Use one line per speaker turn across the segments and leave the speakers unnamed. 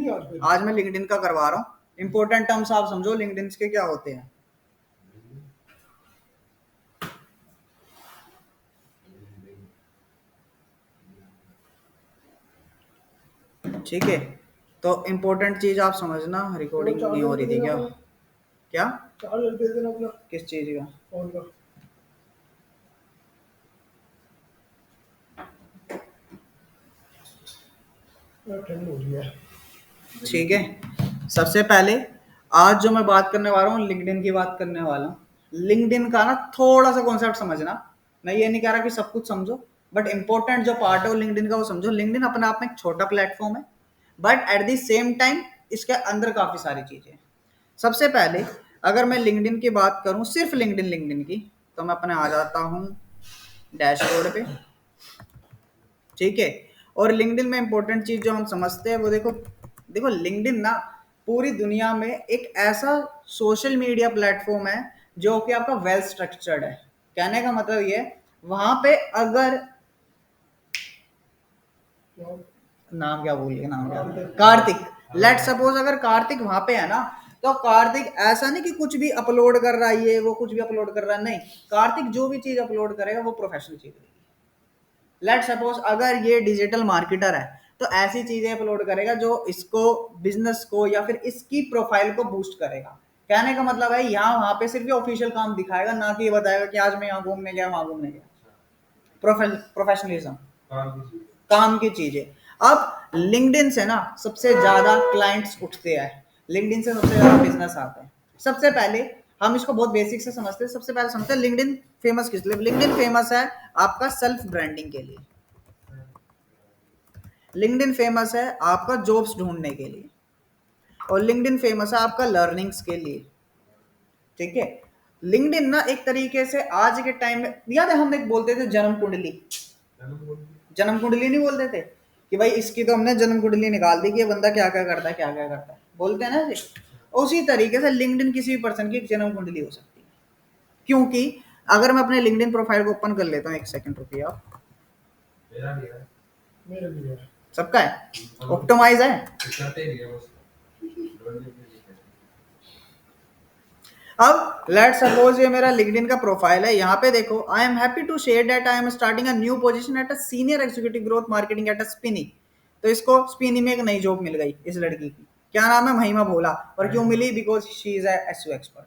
आज मैं लिंक्डइन का करवा रहा हूँ। इंपॉर्टेंट टर्म्स आप समझो लिंक्डइन के क्या होते हैं। ठीक है, तो इंपॉर्टेंट चीज आप समझना। रिकॉर्डिंग नहीं हो रही थी क्या? क्या चार्जर दे देना अपना। किस चीज का? फोन का। ठंड हो रही है। ठीक है, सबसे पहले आज जो मैं बात करने वाला हूँ लिंक्डइन की बात करने वाला हूँ। लिंक्डइन का ना थोड़ा सा कॉन्सेप्ट समझना। मैं ये नहीं कह रहा कि सब कुछ समझो, बट इंपॉर्टेंट जो पार्ट है वो लिंक्डइन का वो समझो। लिंक्डइन अपने आप में एक छोटा प्लेटफॉर्म है, but at the same time इसके अंदर काफी सारी चीजें हैं। सबसे पहले अगर मैं लिंक्डइन की बात करूं, सिर्फ लिंक्डइन की, तो मैं अपने आ जाता हूं डैशबोर्ड पे। ठीक है, और लिंक्डइन में इंपॉर्टेंट चीज जो हम समझते हैं वो देखो। देखो लिंक्डइन ना पूरी दुनिया में एक ऐसा सोशल मीडिया प्लेटफॉर्म है जो कि आपका वेल स्ट्रक्चर्ड है। कहने का मतलब ये, वहां पे अगर नाम क्या भूल गया, नाम क्या, कार्तिक। लेट सपोज अगर कार्तिक वहां पे है ना, तो कार्तिक ऐसा नहीं कि कुछ भी अपलोड कर रहा है, ये वो कुछ भी अपलोड कर रहा है, नहीं। कार्तिक जो भी चीज अपलोड करेगा वो प्रोफेशनल चीज रहेगी। लेट सपोज अगर ये डिजिटल मार्केटर है तो ऐसी चीजें अपलोड करेगा जो इसको, बिजनेस को या फिर इसकी प्रोफाइल को बूस्ट करेगा। कहने का मतलब है यहाँ वहां पे सिर्फ ये ऑफिशियल काम दिखाएगा, ना कि ये बताएगा कि आज मैं यहाँ घूमने गया वहां घूमने गया। प्रोफेशनलिज्म, काम की चीजें। अब लिंक्डइन से ना सबसे ज्यादा क्लाइंट्स उठते हैं, लिंक्डइन से सबसे ज्यादा बिजनेस आता है। सबसे पहले हम इसको बहुत बेसिक से समझते हैं। सबसे पहले समझते हैं लिंक्डइन फेमस किस लिए। लिंक्डइन फेमस है आपका सेल्फ ब्रांडिंग के लिए। लिंक्डइन फेमस है आपका जॉब्स ढूंढने के लिए, और लिंक्डइन फेमस है आपका लर्निंग्स के लिए। ठीक है, लिंक्डइन ना एक तरीके से आज के टाइम में, याद है हम एक बोलते थे जन्म कुंडली, जन्म कुंडली नहीं बोलते थे कि भाई इसकी तो हमने जन्म कुंडली निकाल दी कि ये बंदा क्या क्या करता है, क्या क्या करता है, बोलते हैं ना जी। उसी तरीके से लिंक्डइन किसी भी पर्सन की एक जन्म कुंडली हो सकती है। क्योंकि अगर मैं अपने लिंक्डइन प्रोफाइल को ओपन कर लेता हूँ, एक सेकंड रुकिए आप। मेरा भी है, सबका है, ऑप्टिमाइज है। अब लेट सपोज ये मेरा लिंक्डइन का प्रोफाइल है। यहाँ पे देखो, I am happy to share that I am starting a new position at a senior executive growth marketing at a Spinny. तो इसको स्पिनी में एक नई जॉब मिल गई इस लड़की की। क्या नाम है? महिमा भोला। और क्यों मिली? Because she is SEO expert.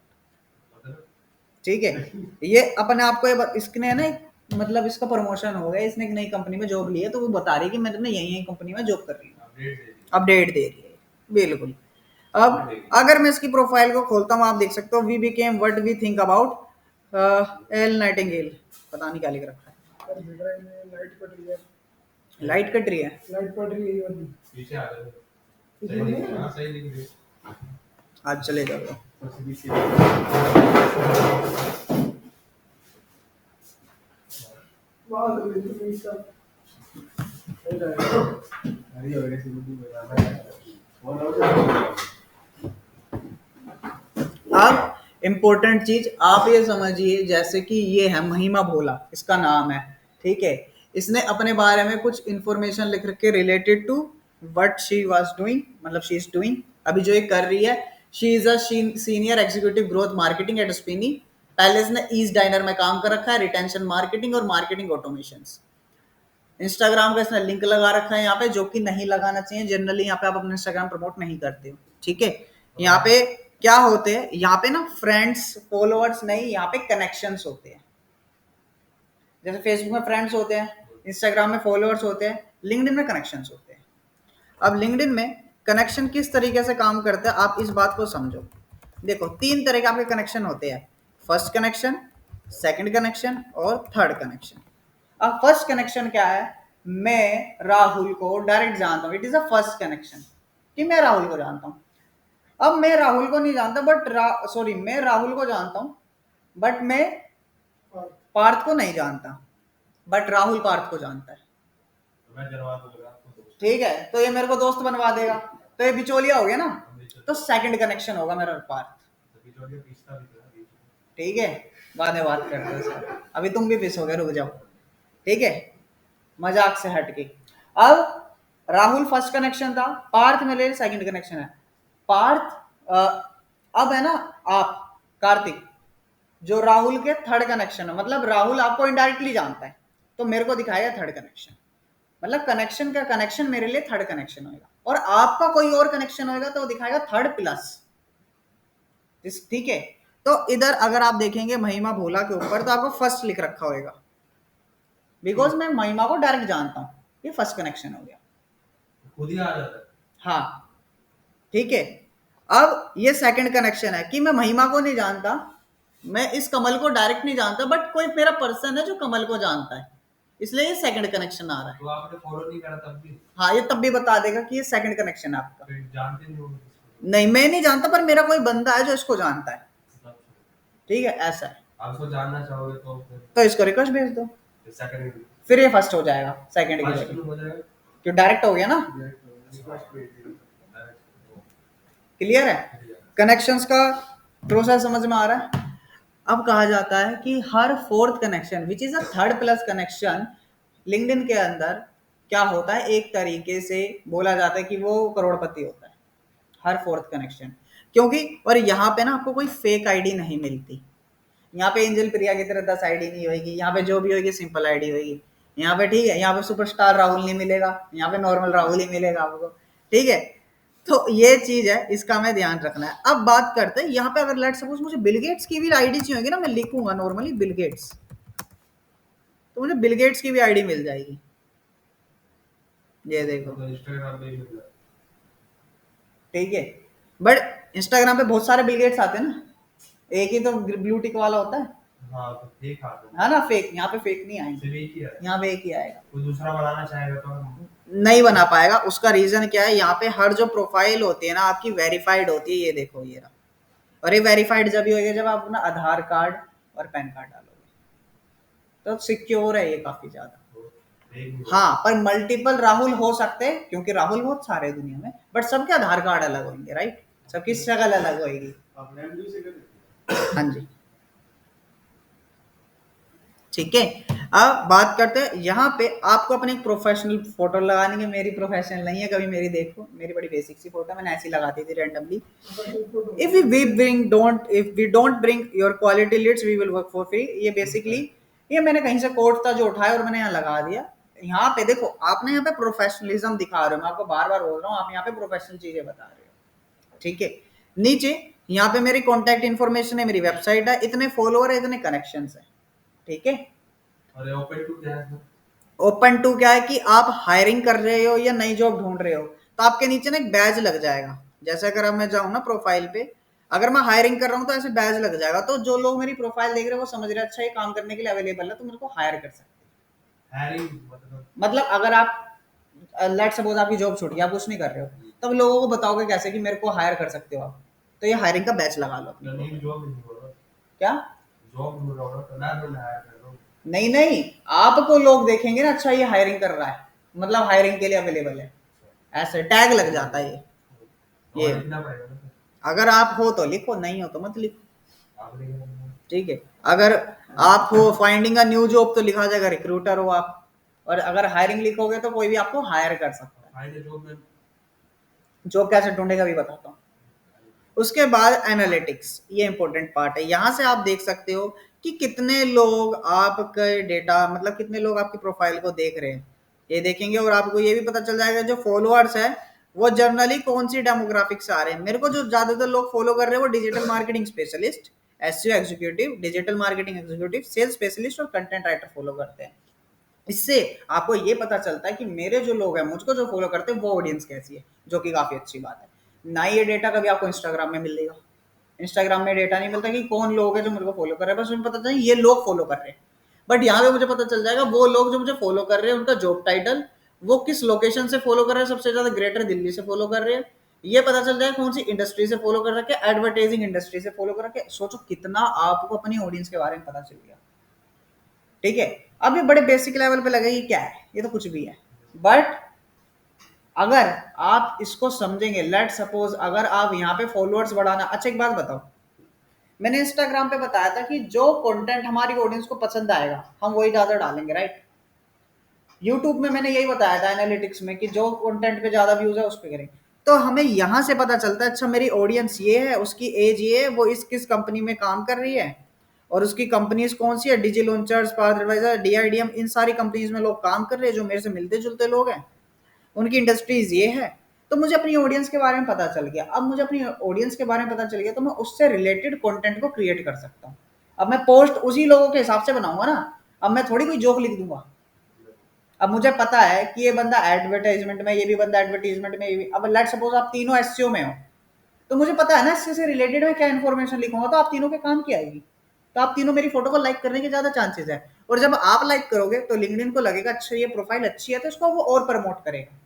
ठीक है, ये अपने आप को इसने ना मतलब इसका प्रमोशन हो गया, इसने एक नई कंपनी में जॉब ली है, तो वो बता रही है कि मैं तुमने यही कंपनी में जॉब कर रही हूँ, अपडेट दे रही है। बिल्कुल। अब अगर मैं इसकी प्रोफाइल को खोलता हूँ, आप देख सकते हो, we became what we think about Earl Nightingale. पता नहीं क्या लिख रखा है। लाइट कट रही है, लाइट कट रही है, लाइट कट रही है पीछे आ रहा है। हां सही लिख रही है। आज चले जाओ। अब इंपॉर्टेंट चीज आप ये समझिए, जैसे कि ये है महिमा भोला, इसका नाम है। ठीक है, इसने अपने बारे में कुछ इंफॉर्मेशन लिख रखे related to what she was doing, मतलब शी इज डूइंग, अभी जो ये कर रही है। She is a senior executive growth marketing at Spinny. पहले इसने ईस्ट डाइनर में काम कर रखा है, रिटेंशन मार्केटिंग और मार्केटिंग ऑटोमेशन। इंस्टाग्राम का इसने लिंक लगा रखा है यहाँ पे, जो कि नहीं लगाना चाहिए। जनरली यहाँ पे आप अपना इंस्टाग्राम प्रमोट नहीं करते हो। ठीक है, यहाँ पे क्या होते हैं, यहाँ पे ना फ्रेंड्स फॉलोअर्स नहीं, यहाँ पे कनेक्शंस होते हैं। जैसे फेसबुक में फ्रेंड्स होते हैं, इंस्टाग्राम में फॉलोअर्स होते हैं, लिंक्डइन में कनेक्शंस होते हैं। अब लिंक्डइन में कनेक्शन किस तरीके से काम करते हैं, आप इस बात को समझो। देखो, तीन तरह के आपके कनेक्शन होते हैं, फर्स्ट कनेक्शन, सेकंड कनेक्शन और थर्ड कनेक्शन। अब फर्स्ट कनेक्शन क्या है? मैं राहुल को डायरेक्ट जानता हूं, it is a first connection कि मैं राहुल को जानता हूं। अब मैं राहुल को नहीं जानता, सॉरी, मैं राहुल को जानता हूं, बट मैं पार्थ को नहीं जानता, बट राहुल पार्थ को जानता है। ठीक है, तो ये मेरे को दोस्त बनवा देगा, तो ये बिचौलिया हो गया ना। तो सेकंड कनेक्शन होगा मेरा पार्थ। ठीक है, बाद में बात करते हैं सर, अभी तुम भी पिसोगे, रुक जाओ। ठीक है, मजाक से हटके। अब राहुल फर्स्ट कनेक्शन था, पार्थ मेरे लिए सेकंड कनेक्शन है। पार्थ अब है ना आप कार्तिक, जो राहुल के थर्ड कनेक्शन है, मतलब राहुल आपको इनडायरेक्टली जानता है तो मेरे को दिखाएगा थर्ड कनेक्शन। मतलब कनेक्शन का कनेक्शन मेरे लिए थर्ड कनेक्शन होगा, और आपका कोई और कनेक्शन होगा तो वो दिखाएगा थर्ड प्लस। ठीक है। तो इधर अगर आप देखेंगे महिमा भोला के ऊपर तो आपको फर्स्ट लिख रखा होगा, बिकॉज मैं महिमा को डायरेक्ट जानता हूं, ये फर्स्ट कनेक्शन हो गया, खुद ही आ जाता है। हाँ ठीक है। अब ये सेकंड कनेक्शन है कि मैं महिमा को नहीं जानता, मैं इस कमल को डायरेक्ट नहीं जानता, बट कोई मेरा पर्सन है जो कमल को जानता है, इसलिए ये सेकंड कनेक्शन आ रहा है। तो आपने फॉलो नहीं करा तब भी? हाँ, ये तब भी बता देगा कि ये सेकंड कनेक्शन है आपका। फिर जानते नहीं हो? नहीं, मैं नहीं जानता, पर मेरा कोई बंदा है जो इसको जानता है। ठीक है, ऐसा है। आप इसको जानना चाहोगे तो इसको रिक्वेस्ट भेज दो, फिर ये फर्स्ट हो जाएगा, सेकंड की जगह, क्यों डायरेक्ट हो गया ना। क्लियर है? कनेक्शंस का प्रोसेस समझ में आ रहा है? अब कहा जाता है कि हर fourth connection which is a third plus connection LinkedIn के अंदर क्या होता है, एक तरीके से बोला जाता है कि वो करोड़पति होता है, हर फोर्थ कनेक्शन। क्योंकि और यहाँ पे ना आपको कोई फेक आईडी नहीं मिलती, यहाँ पे एंजल प्रिया की तरह 10 आईडी नहीं होगी, यहाँ पे जो भी होगी सिंपल आईडी होगी यहाँ पे। ठीक है, यहाँ पे सुपरस्टार राहुल नहीं मिलेगा, यहाँ पे नॉर्मल राहुल ही मिलेगा आपको। ठीक है, तो ये चीज है, इसका हमें ध्यान रखना है। अब बात करते हैं यहाँ पे, अगर लेट सपोज मुझे बिल गेट्स की भी आईडी चाहिए होगी ना, मैं लिखूंगा नॉर्मली बिल गेट्स, तो मुझे बिल गेट्स की भी आईडी मिल जाएगी। ये देखो, तो इंस्टाग्राम पे मिल जाए। ठीक है, बट इंस्टाग्राम पे बहुत सारे बिल गेट्स आते हैं ना, एक ही तो ब्लू टिक वाला होता है। हाँ, तो फेक आता है। हाँ ना, फेक, यहाँ पे फेक नहीं आएंगे, यहाँ पे एक ही आएगा। कोई दूसरा बनाना चाहेगा तो नहीं बना पाएगा। उसका रीजन क्या है, यहाँ पे हर जो प्रोफाइल होती है ना आपकी वेरीफाइड होती है, ये देखो ये रहा। और ये वेरीफाइड जब ही होगा जब आप अपना आधार कार्ड और पैन कार्ड डालोगे, तो सिक्योर है ये काफी ज्यादा। हाँ, पर मल्टीपल राहुल हो सकते हैं क्योंकि राहुल बहुत सारे हैं दुनिया में, बट सबके आधार कार्ड अलग होंगे, राइट, सबकी शक्ल अलग होगी। हाँ जी, ठीक है। अब बात करते हैं यहाँ पे, आपको अपनी एक प्रोफेशनल फोटो लगानी है। मेरी प्रोफेशनल नहीं है, कभी मेरी देखो, मेरी बड़ी बेसिक सी फोटो, मैंने ऐसी लगा दी थी randomly. If we don't bring your quality leads we will work for free. ये बेसिकली ये मैंने कहीं से कोट था जो उठाया और मैंने यहाँ लगा दिया। यहाँ पे देखो, आपने यहाँ पे प्रोफेशनलिज्म दिखा रहे हो, मैं आपको बार बार बोल रहा हूँ, आप यहाँ पे प्रोफेशनल चीजें बता रहे हो। ठीक है, नीचे यहाँ पे मेरी कॉन्टेक्ट इन्फॉर्मेशन है, मेरी वेबसाइट है, इतने फॉलोअर है, इतने कनेक्शन है। ठीक है, और ओपन टू क्या है? ओपन टू क्या है कि आप हायरिंग कर रहे हो या नई जॉब ढूंढ रहे हो, तो आपके नीचे ना एक बैज लग जाएगा। जैसे अगर अब मैं जाऊँ ना प्रोफाइल पे, अगर मैं हायरिंग कर रहा हूँ तो ऐसे बैज लग जाएगा, तो जो लोग मेरी प्रोफाइल देख रहे हैं वो समझ रहे हैं अच्छा ये काम करने के लिए अवेलेबल है, तो मेरे को हायर कर सकते हैं। हायरिंग मतलब अगर आप लेट सपोज आपकी जॉब छूट गई, आप कुछ नहीं कर रहे हो, तब लोगों को बताओगे कैसे कि मेरे को हायर कर सकते हो आप, तो ये हायरिंग का बैच लगा लो अपनी। क्या जॉब नहीं नहीं, आपको लोग देखेंगे ना, अच्छा ये हायरिंग कर रहा है, मतलब हायरिंग के लिए अवेलेबल है, ऐसे टैग लग जाता है ये। अगर आप हो तो लिखो, नहीं हो तो मत लिखो। ठीक है, अगर आप हो फाइंडिंग अ न्यू जॉब तो लिखा जाएगा रिक्रूटर हो आप, और अगर हायरिंग लिखोगे तो कोई भी आपको हायर कर सकता है। जॉब कैसे ढूंढेगा भी बताता हूँ। उसके बाद एनालिटिक्स, ये इंपॉर्टेंट पार्ट है। यहाँ से आप देख सकते हो कि कितने लोग आपके डेटा, मतलब कितने लोग आपकी प्रोफाइल को देख रहे हैं, ये देखेंगे। और आपको ये भी पता चल जाएगा जो फॉलोअर्स है वो जनरली कौन सी डेमोग्राफिक से आ रहे हैं। मेरे को जो ज्यादातर लोग फॉलो कर रहे हैं वो digital marketing specialist, SEO executive, digital marketing executive, sales specialist और कंटेंट राइटर फॉलो करते हैं। इससे आपको ये पता चलता है कि मेरे जो लोग हैं, मुझको जो फॉलो करते हैं, वो ऑडियंस कैसी है, जो कि काफी अच्छी बात है ना। ये डेटा कभी आपको इंस्टाग्राम में मिलेगा, इंस्टाग्राम में डेटा नहीं मिलता कि कौन लोग है जो मेरे को फॉलो कर रहे हैं, बस मुझे पता चले ये लोग फॉलो कर रहे हैं। बट यहाँ पे मुझे पता चल जाएगा वो लोग जो मुझे फॉलो कर रहे हैं उनका जॉब टाइटल, वो किस लोकेशन से फॉलो कर रहे हैं, सबसे ज्यादा ग्रेटर दिल्ली से फॉलो कर रहे हैं, ये पता चल जाएगा कौन सी इंडस्ट्री से फॉलो कर रखे, एडवर्टाइजिंग इंडस्ट्री से फॉलो कर रखे। सोचो कितना आपको अपनी ऑडियंस के बारे में पता चल गया। ठीक है, अब ये बड़े बेसिक लेवल पे लगे ये क्या है, ये तो कुछ भी है, बट अगर आप इसको समझेंगे, लेट सपोज अगर आप यहाँ पे फॉलोअर्स बढ़ाना। अच्छा एक बात बताओ, मैंने इंस्टाग्राम पे बताया था कि जो कंटेंट हमारी ऑडियंस को पसंद आएगा हम वही ज्यादा डालेंगे, राइट। यूट्यूब में मैंने यही बताया था एनालिटिक्स में कि जो कंटेंट पे ज्यादा व्यूज है उस पे करें। तो हमें यहाँ से पता चलता है अच्छा मेरी ऑडियंस ये है, उसकी एज ये है, वो इस किस कंपनी में काम कर रही है और उसकी कंपनीज कौन सी है, डिजी लॉन्चर्स, पाथ एडवाइजर, डीआईडीएम, इन सारी कंपनीज में लोग काम कर रहे हैं जो मेरे से मिलते जुलते लोग हैं, उनकी इंडस्ट्रीज ये है। तो मुझे अपनी ऑडियंस के बारे में पता चल गया। अब मुझे अपनी ऑडियंस के बारे में पता चल गया तो मैं उससे रिलेटेड कंटेंट को क्रिएट कर सकता हूँ। अब मैं पोस्ट उसी लोगों के हिसाब से बनाऊंगा ना। अब मैं थोड़ी कोई जोक लिख दूंगा। अब मुझे पता है कि ये बंदा एडवर्टाइजमेंट में, ये भी बंदा एडवर्टाइजमेंट में, ये भी। अब लेट सपोज आप तीनों एसईओ में हो, तो मुझे पता है ना इससे से रिलेटेड मैं क्या इन्फॉर्मेशन लिखूंगा तो आप तीनों के काम की आएगी। तो आप तीनों मेरी फोटो को लाइक करने के ज्यादा चांसेस है। और जब आप लाइक करोगे तो लिंक्डइन को लगेगा अच्छा ये प्रोफाइल अच्छी है तो इसको वो और प्रमोट करेगा।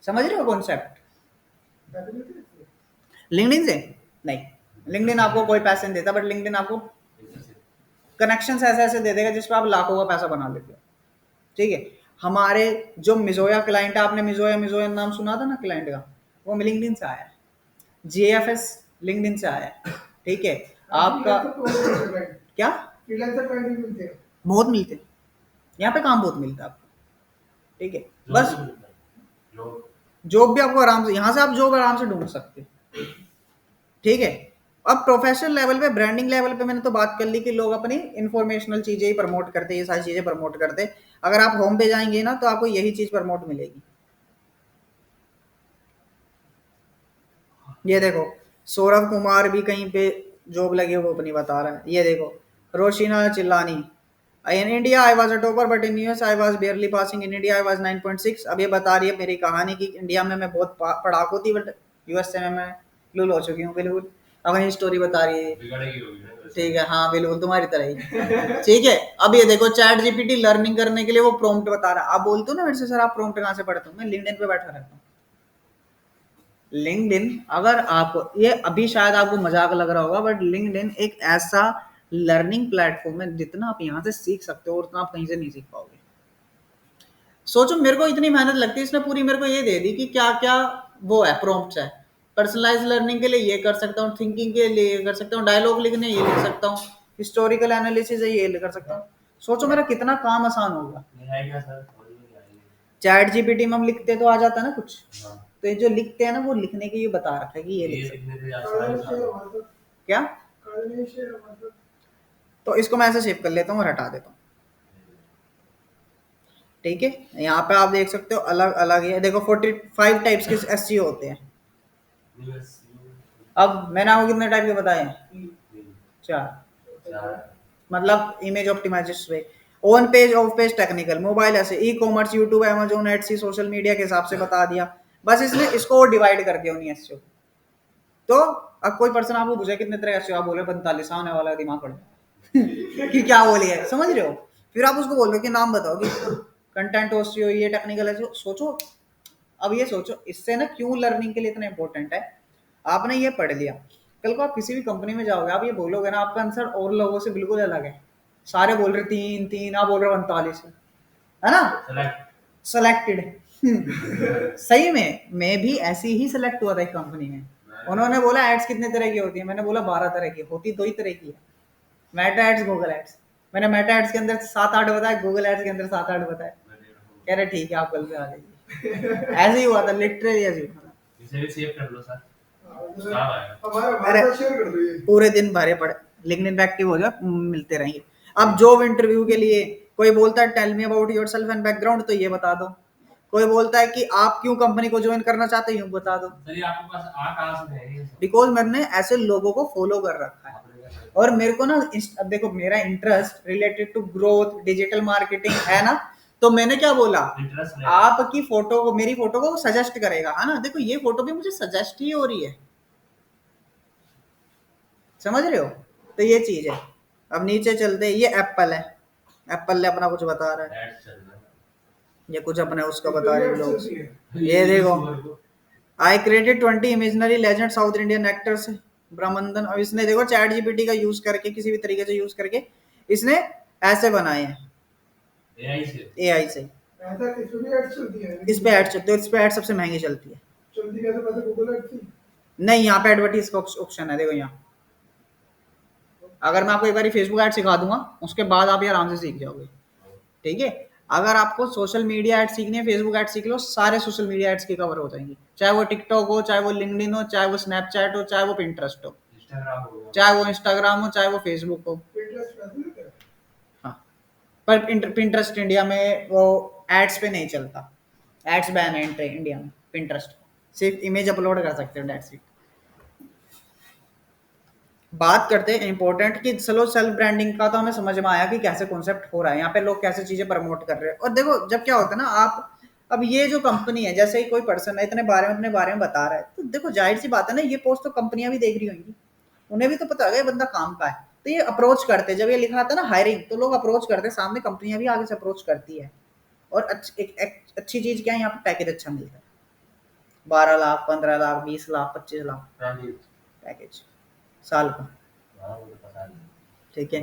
समझ रहे हो कॉन्सेप्ट? लिंक्डइन से नहीं, लिंक्डइन आपको कोई पैसे नहीं देता, बट लिंक्डइन आपको कनेक्शन ऐसे ऐसे दे देगा जिस पर आप लाखों का पैसा बना लेते हो। ठीक है। हमारे जो मिजोया क्लाइंट है, आपने मिजोया मिजोया नाम सुना था ना क्लाइंट का, वो लिंक्डइन से आया है। जीएफएस लिंक्डइन से आया है। ठीक है। आपका क्या फ्रीलांसर क्लाइंट भी मिलते हैं, बहुत मिलते हैं यहाँ पे, काम बहुत मिलता है आपको। ठीक है। बस जॉब भी आपको आराम से, यहाँ से आप जॉब आराम से ढूंढ सकते हैं। ठीक है। अब प्रोफेशनल लेवल पे, ब्रांडिंग लेवल पे मैंने तो बात कर ली कि लोग अपनी इंफॉर्मेशनल चीजें ही प्रमोट करते हैं, ये सारी चीजें प्रमोट करते हैं। अगर आप होम पे जाएंगे ना तो आपको यही चीज प्रमोट मिलेगी। ये देखो, सौरभ कुमार भी कहीं पे जॉब लगे वो अपनी बता रहा है। ये देखो, Roshina Chillani, in India I was a topper but in US I was barely passing, in India I was 9.6। अब ये बता रही है मेरी कहानी की इंडिया में मैं बहुत पढ़ाकू थी बट यूएस से मैं लूल हो चुकी हूँ बिल्कुल। अपनी स्टोरी बता रही है। ठीक है, हाँ बिल्कुल तुम्हारी तरह ही। ठीक है। अब ये देखो, चैट जीपीटी लर्निंग करने के लिए वो प्रॉम्प्ट बता रहा है। आप बोलते हो ना मेरे से सर आप प्रॉम्प्ट कहाँ से पढ़ते हो, मैं लिंक्डइन पे बैठा रहता हूँ। लिंक्डइन, अगर आपको ये अभी शायद आपको मजाक लग रहा होगा बट लिंक्डइन एक ऐसा लर्निंग प्लेटफॉर्म है जितना आप यहाँ से सीख सकते हो और उतना आप कहीं से नहीं सीख पाओगे। सोचो मेरे को इतनी मेहनत लगती है, इसने पूरी मेरे को ये दे दी कि क्या क्या वो है, प्रॉम्प्ट्स है। पर्सनलाइज लर्निंग के लिए ये कर सकता हूँ, थिंकिंग के लिए ये कर सकता हूँ, डायलॉग लिखने ये लिख सकता हूँ, हिस्टोरिकल एनालिसिस है ये कर सकता हूँ। सोचो मेरा कितना काम आसान होगा। चैट जीपीटी में हम लिखते तो आ जाता है ना कुछ। तो ये जो लिखते हैं ना वो लिखने के लिए बता रखा है कि ये लिख सकते हैं। क्या? तो इसको मैं ऐसे सेव कर लेता हूँ और हटा देता हूँ। ठीक है। यहाँ पे आप देख सकते हो अलग अलग है, देखो 45 टाइप्स के एसईओ होते हैं। अब मैंने आपको कितने टाइप के बताए हैं? 4। मतलब image optimisation, on page, off page, technical, mobile ऐसे, ई कॉमर्स, यूट्यूब, अमेजोन, एडसी, सोशल मीडिया के हिसाब से बता दिया। बस इसने इसको डिवाइड कर दिया उन्हीं एसईओ। तो अब कोई पर्सन आपको पूछे कितने तरह एसईओ, आप बोले 45, आने वाला दिमाग पड़ जाए कि क्या बोली है, समझ रहे हो? फिर आप उसको बोल रहे हो कि नाम बताओ कि कंटेंट एसईओ, ये टेक्निकल एसईओ। सोचो, अब ये सोचो इससे ना क्यों लर्निंग के लिए इतना इंपॉर्टेंट है। आपने ये पढ़ लिया, कल को आप किसी भी कंपनी में जाओगे, आप ये बोलोगे ना आपका आंसर और लोगों से बिल्कुल अलग है। सारे बोल रहे 3, आप बोल रहे हो 45 है ना, सेलेक्टेड। सही में मैं भी ऐसी ही सेलेक्ट हुआ था एक कंपनी में। उन्होंने बोला एड्स कितने तरह की होती है, मैंने बोला 12 तरह की होती, 2 ही तरह की है, मेटा एड्स, गूगल एड्स। मैंने मेटा एड्स के अंदर 7-8 बताया, गूगल एड्स के अंदर 7-8 बताए। कह रहे ठीक है आप कल से आ जाइए। ऐसे ही हुआ था, लिटरली ऐसे ही हुआ था। इसे भी सेव कर लो सर, अरे पूरे दिन भरे पड़े, लिंक्डइन पे एक्टिव हो जाओ, मिलते रहेंगे। अब जॉब इंटरव्यू के लिए कोई बोलता है tell me about yourself and background, तो ये बता दो। कोई बोलता है कि आप क्यों कंपनी को ज्वाइन करना चाहते हो, बता दो। आपके पास आ कहां से है? बिकॉज मैंने ऐसे लोगों को फॉलो कर रखा है और मेरे को ना, अब देखो मेरा interest related to growth, digital marketing है ना, तो मैंने क्या बोला, आपकी फोटो को, मेरी फोटो को सजेस्ट करेगा, है ना। देखो ये फोटो भी मुझे सजेस्ट ही हो रही है, समझ रहे हो? तो ये चीज है। अब नीचे चलते, ये एप्पल है, एप्पल ने अपना कुछ बता रहा है, ये कुछ अपने उसका बता रहे हैं लोग। ये देखो, I created 20 imaginary legend south Indian actors, Brahmanandam. अब इसने देखो चैट जीपीटी का यूज करके, किसी भी तरीके से यूज करके इसने ऐसे बनाए हैं एआई से। इस पे ऐड चलती है, इस पे ऐड सबसे महंगी चलती है। नहीं, यहाँ पे एडवर्टीज का ऑप्शन है, देखो यहाँ। अगर मैं आपको एक बार फेसबुक ऐड सिखा दूंगा उसके बाद आप ये आराम से सीख जाओगे। ठीक है। अगर आपको सोशल मीडिया एड सीखनी है, फेसबुक एड सीख लो, सारे सोशल मीडिया एड्स की कवर हो जाएंगी, चाहे वो टिकटॉक हो, चाहे वो लिंक्डइन हो, चाहे वो स्नैपचैट हो, चाहे वो पिंटरेस्ट हो, चाहे वो इंस्टाग्राम हो, चाहे वो फेसबुक हो। हाँ, पर पिंटरेस्ट इंडिया में वो एड्स पे नहीं चलता, एड्स बैन है इंडिया में पिंटरेस्ट, सिर्फ इमेज अपलोड कर सकते हो, डेट्स इट। बात करते हैं इंपॉर्टेंट कि चलो सेल्फ ब्रांडिंग का तो हमें समझ में आया कि कैसे कॉन्सेप्ट हो रहा है यहाँ पे, लोग कैसे चीजें प्रमोट कर रहे हैं। और देखो जब क्या होता है ना, आप अब ये जो कंपनी है, जैसे ही कोई पर्सन है इतने बारे में अपने बारे में बता रहा है, तो देखो जाहिर सी बात है ना, ये पोस्ट तो कंपनियां भी देख रही होंगी, उन्हें भी तो पता होगा ये बंदा काम का है, तो ये अप्रोच करते, जब ये लिखा आता है ना हायरिंग, तो लोग अप्रोच करते हैं, सामने कंपनियां भी आगे से अप्रोच करती है। और एक अच्छी चीज क्या है, यहाँ पे पैकेज अच्छा मिलता है, 12 लाख, 15 लाख, 20 लाख, 25 लाख पैकेज साल का। ठीक है,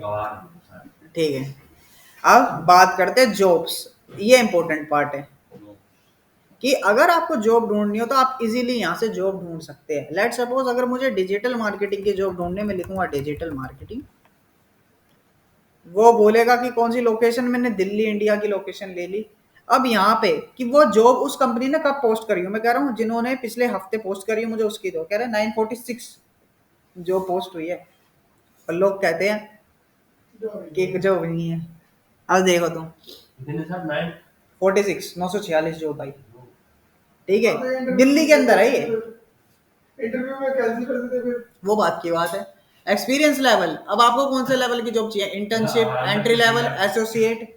ठीक है। अब बात करते हैं जॉब्स, ये इंपॉर्टेंट पार्ट है कि अगर आपको जॉब ढूंढनी हो तो आप इजीली यहाँ से जॉब ढूंढ सकते हैं। लेट्स सपोज अगर मुझे डिजिटल मार्केटिंग की जॉब ढूंढने में, लिखूंगा डिजिटल मार्केटिंग, वो बोलेगा कि कौन सी लोकेशन, मैंने दिल्ली इंडिया की लोकेशन ले ली। अब यहाँ पे कि वो जॉब उस कंपनी ने कब पोस्ट करी हो, मैं कह रहा हूँ जिन्होंने पिछले हफ्ते पोस्ट करी हो मुझे उसकी दो, कह रहे हैं 946 जो पोस्ट हुई है, और लोग कहते हैं कि जॉब नहीं है। अब देखो तुम, 46, 946 जॉब भाई, ठीक है, दिल्ली के अंदर है ये, इंटरव्यू में कैंसिल कर देते फिर, वो बात की बात है। एक्सपीरियंस लेवल, अब आपको कौन से लेवल की जॉब चाहिए, internship, entry level, associate,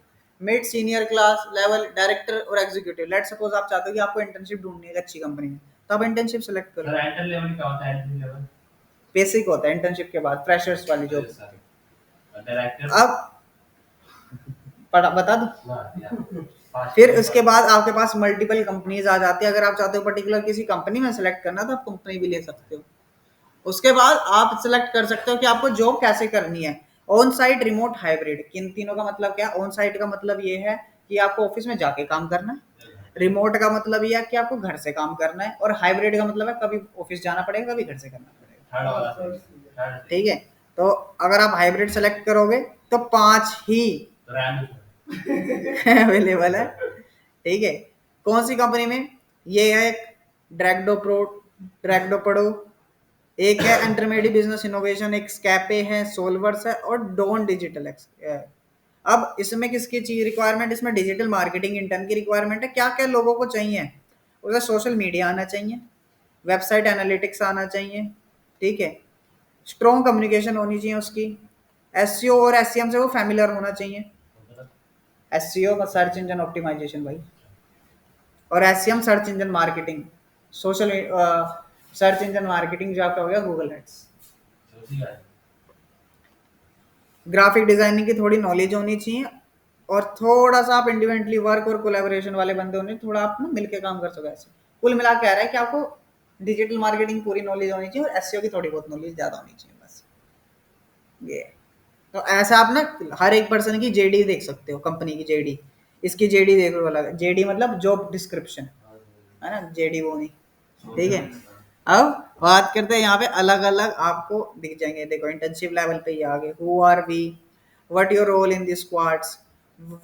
mid senior class level, director और एग्जीक्यूटिव। लेट्स सपोज आप चाहते हो कि आपको इंटर्नशिप ढूंढनी है अच्छी कंपनी में, तो आप इंटर्नशिप सेलेक्ट करो। एंट्री लेवल क्या होता है, एंट्री लेवल बेसिक होता है, इंटर्नशिप के बाद फ्रेशर्स वाली जॉब। डायरेक्टर अब बता दो, फिर उसके बाद आपके पास मल्टीपल कंपनीज आ जाती है, अगर आप चाहते हो पर्टिकुलर किसी कंपनी में सेलेक्ट करना तो आप कंपनी भी ले सकते हो। उसके बाद आप सिलेक्ट कर सकते हो कि आपको जॉब कैसे करनी है, ऑन साइट, रिमोट, हाइब्रिड। किन तीनों का मतलब क्या, ऑन साइट का मतलब ये है कि आपको ऑफिस में जाके काम करना है, रिमोट का मतलब ये है कि आपको घर से काम करना है, और हाइब्रिड का मतलब है कभी ऑफिस जाना पड़ेगा, कभी घर से करना पड़ेगा। ठीक है, तो अगर आप हाइब्रिड सेलेक्ट करोगे तो 5 ही अवेलेबल है। ठीक है, कौन सी कंपनी में, ये है ड्रैगडो प्रो, ड्रैगडो पड़ो, एक है इंटरमीडिएट बिजनेस इनोवेशन, एक स्कैपे है, सोल्वर्स है, और डॉन डिजिटल एक्स है। अब इसमें किसकी चीज रिक्वायरमेंट, इसमें डिजिटल मार्केटिंग इंटर्न की रिक्वायरमेंट है। क्या क्या लोगों को चाहिए, उसे सोशल मीडिया आना चाहिए, वेबसाइट एनालिटिक्स आना चाहिए, ठीक है, स्ट्रॉन्ग कम्युनिकेशन होनी चाहिए उसकी, एसईओ और एसईएम से वो फैमिलियर होना चाहिए। एसईओ का सर्च इंजन ऑप्टिमाइजेशन भाई, और SEM search engine marketing, social search engine marketing जो आपका हो गया गूगल एड्स। ग्राफिक डिजाइनिंग की थोड़ी नॉलेज होनी चाहिए, और थोड़ा सा आप इंडिपेंडेंटली वर्क और कोलैबोरेशन वाले बंदे होने, थोड़ा आप ना मिलके काम कर सको ऐसे। कुल मिला कह रहा है कि आपको डिजिटल मार्केटिंग पूरी नॉलेज होनी चाहिए, और एसईओ की थोड़ी बहुत नॉलेज ज्यादा होनी चाहिए, बस ये। तो ऐसा आप ना हर एक पर्सन की जेडी देख सकते हो, कंपनी की जेडी, इसकी जेडी देख लो, अलग जेडी मतलब जॉब डिस्क्रिप्शन है ना, जेडी वो नहीं। ठीक है, अब बात करते हैं यहाँ पे अलग अलग आपको दिख जाएंगे, देखो इंटर्नशिप लेवल पे ही आगे, who are we, what your role in this squads,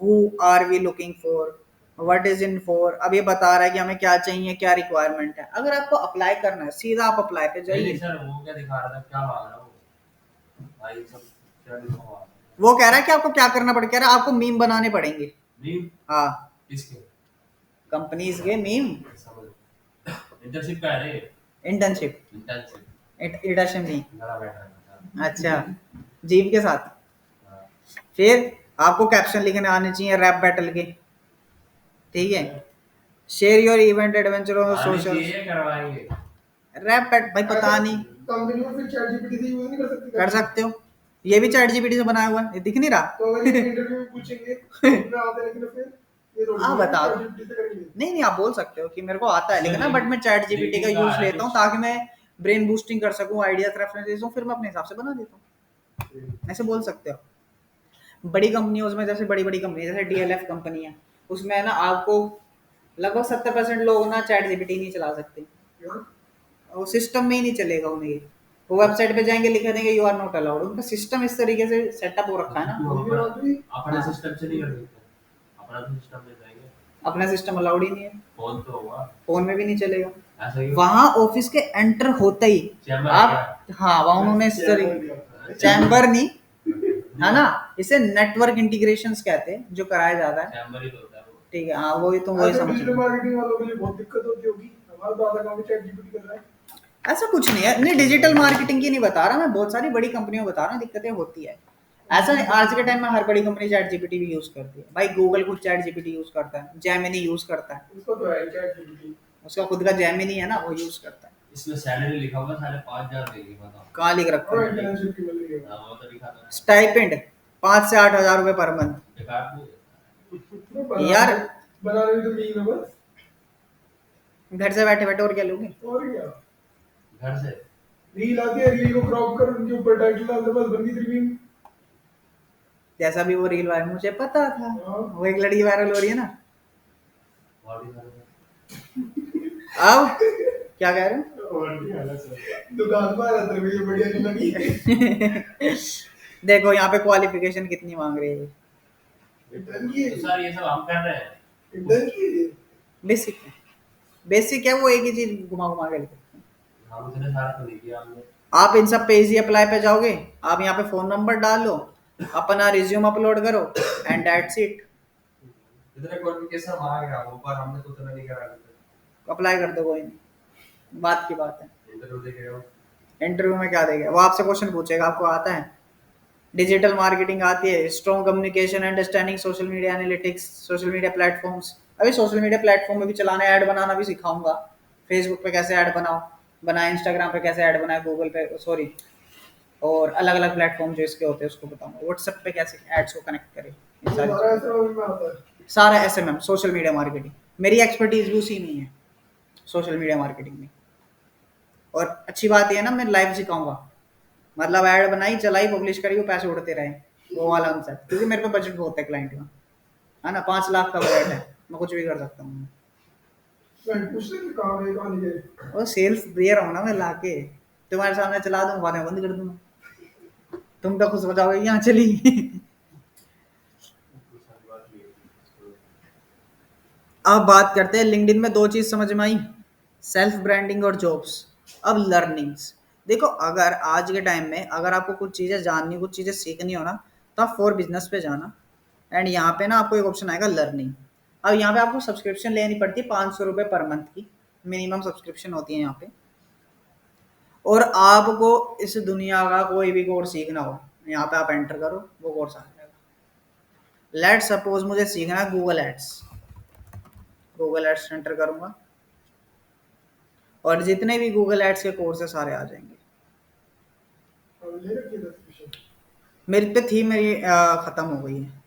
who are we looking for, what is in for. अब ये बता रहा है कि हमें क्या चाहिए, क्या रिक्वायरमेंट है। अगर आपको अप्लाई करना है सीधा आप अप्लाई पे जाइए। सर वो क्या दिखा रहा था, क्या मांग रहा वो भाई, सब क्या लिखा हुआ, वो कह रहा है कि आपको क्या करना पड़ेगा, कह रहा है आपको मीम बनाने पड़ेंगे। मीम, हाँ, किसके, कंपनीज के मीम। इंटर्नशिप का है, इंटर्नशिप, इंटर्नशिप नहीं, अच्छा, जीव के साथ। फिर आपको कैप्शन लिखने आने चाहिए रैप बैटल के, ठीक है, share your event adventure on social, rap bat भाई पता नहीं, कंपनी में फिर चैट जीपीटी से यूज नहीं कर सकते, कर सकते हो, ये भी चैट जीपीटी से बनाया हुआ है, ये दिख नहीं रहा। तो अगर ये इंटरव्यू में पूछेंगे मैं आता, लेकिन फिर हाँ बता दो, नहीं नहीं आप बोल सकते हो कि मेरे को आता है लिखना, बट मैं चैट जीपीटी का यूज लेता हूँ ताकि मैं ब्रेन बूस्टिंग कर सकूं, आइडियाज रेफरेंसेस हूँ, फिर मैं अपने हिसाब से बना देता हूँ, ऐसे बोल सकते हो। बड़ी कंपनियों में, जैसे बड़ी बड़ी कंपनी जैसे डीएलएफ कंपनी है, उसमें है ना आपको लगभग 70% लोग ना चैट जीपीटी नहीं चला सकते, वो सिस्टम में ही नहीं चलेगा उन्हें। वो वेबसाइट पे जाएंगे, लिख देंगे यू आर नॉट अलाउड, उनका सिस्टम इस तरीके से सेटअप हो रखा है ना, अपने सिस्टम से नहीं कर सकते,
अपना सिस्टम में जाएंगे।
अपना सिस्टम अलाउड ही नहीं है,
फोन तो होगा,
फोन में भी नहीं चलेगा।
ऐसा ही
वहां ऑफिस के एंटर होते ही
चैम्बर
आप, हाँ वहां उन्होंने इस तरीके, चैम्बर नहीं है ना, इसे नेटवर्क इंटीग्रेशंस कहते हैं जो कराया जाता है।
चैम्बर ही तो होता है वो।
ठीक है, हाँ वही तो, वही समझ
डिजिटल
लो।
मार्केटिंग वालों के लिए बहुत दिक्कत होती होगी, हमारा तो आधा काम चैट जीपीटी कर रहा है।
ऐसा कुछ नहीं है, नहीं डिजिटल मार्केटिंग की नहीं बता रहा मैं, बहुत सारी बड़ी कंपनियों बता रहा हूँ दिक्कतें होती है। ऐसा नहीं, आज के टाइम में हर बड़ी कंपनी चैट जीपीटी भी यूज करती है भाई, गूगल खुद चैट जीपीटी यूज करता है, जेमिनी यूज करता है,
उसको तो है चैट जीपीटी।
उसका खुद का जेमिनी है ना, वो यूज करता है।
इसमें सैलरी लिखा हुआ 5,500 देगी, बताओ।
कहाँ लिख रखा
और
है?
इंटर्नशिप की मिल रही है।
हाँ, वो तो लिखा था।
स्टाइपेंड 5 से 8 हजार रुपए पर मंथ।
बेकार नहीं।
यार
बनाने में तो मीम है बस,
घर से बैठे बैठे और क्या लोगे?
और क्या।
घर से
रील आती है, रील को क्रॉप कर उनके ऊपर टाइटल डाल दे, बस बन गई तेरी मीम।
जैसा भी वो रील वायरल, मुझे पता था
हाँ।
वो एक लड़की वायरल हो रही है ना।
बॉडी सारे
अब क्या कह रहे हो?
और क्या हालत है? दुकान पर आ तेरे को ये बढ़िया नहीं लगी।
देखो यहाँ पे क्वालिफिकेशन कितनी मांग रही है,
इंटर्न की है,
तो सर ये सब हम कर रहे हैं।
इंटर्न की है।
बेसिक है, बेसिक है, वो एक ही चीज घुमा घुमा के लिखते हैं।
हम इतने सारा तो नहीं किया हमने।
आप इन सब पे इजी अप्लाई पे जाओगे, आप यहाँ पे फोन नंबर डाल लो, अपना रिज्यूम अपलोड करो एंड दैट्स इट,
इतने क्वालिफिकेशन मांग रहा हूं, पर हमने तो उतना नहीं करा अभी तक।
अप्लाई कर दो, कोई नहीं, बात की बात है।
इंटरव्यू दे के आओ।
इंटरव्यू में क्या देगा वो, आपसे क्वेश्चन पूछेगा आपको आता है, डिजिटल मार्केटिंग आती है, strong communication, understanding social media analytics, social media platforms. अभी सोशल मीडिया प्लेटफॉर्म में भी चलाना, ऐड बनाना भी सिखाऊंगा, फेसबुक पे कैसे ऐड बनाए, इंस्टाग्राम पे कैसे ऐड बनाए, गूगल पे सॉरी, और अलग अलग प्लेटफॉर्म जो इसके होते हैं उसको बताऊंगा, व्हाट्सएप पे कैसे एड्स को कनेक्ट करें, ये सारी
हमारा
चीज़ें।
ऐसा में आता है।
सारा एसएमएम, सोशल मीडिया मार्केटिंग, मेरी एक्सपर्टीज भी उसी में ही है, सोशल मीडिया मार्केटिंग में। और अच्छी बात यह है ना, मैं लाइव सिखाऊंगा, मतलब ऐड बनाई चलाई पब्लिश करी, वो पैसे उड़ते रहे, वो वाला आंसर, क्योंकि मेरे पे बजट बहुत है क्लाइंट का, है ना, 5 लाख का बजट है, मैं कुछ भी कर सकता हूँ।
फ्रेंड पूछ ले कि कहाँ गए, कहाँ नहीं गए।
और सेल्स दे रहा हूँ ना मैं लाके, तुम्हारे सामने चला दूंगा, बाद में बंद कर दूंगा, तुम तो खुश हो जाओगे यहाँ चली।
सारी बात नहीं है।
अब बात करते हैं लिंक्डइन में, दो चीज समझ में आई, सेल्फ ब्रांडिंग और जॉब्स। अब लर्निंग्स, देखो अगर आज के टाइम में अगर आपको कुछ चीजें जाननी, कुछ चीजें सीखनी हो ना, तो आप फॉर बिजनेस पे जाना, एंड यहाँ पे ना आपको एक ऑप्शन आएगा लर्निंग। अब यहाँ पे आपको सब्सक्रिप्शन लेनी पड़ती है 500 रुपये पर मंथ की, मिनिमम सब्सक्रिप्शन होती है यहाँ पे। और आपको इस दुनिया का कोई भी कोर्स सीखना हो, यहाँ पे आप एंटर करो, वो कोर्स आ जाएगा। लेट सपोज मुझे सीखना है Google ads, Google ads enter करूंगा, और जितने भी गूगल एड्स के कोर्स है सारे आ जाएंगे।
अब ले रखी है सब्सक्रिप्शन।
मेरी पे थी, मेरी खत्म हो गई है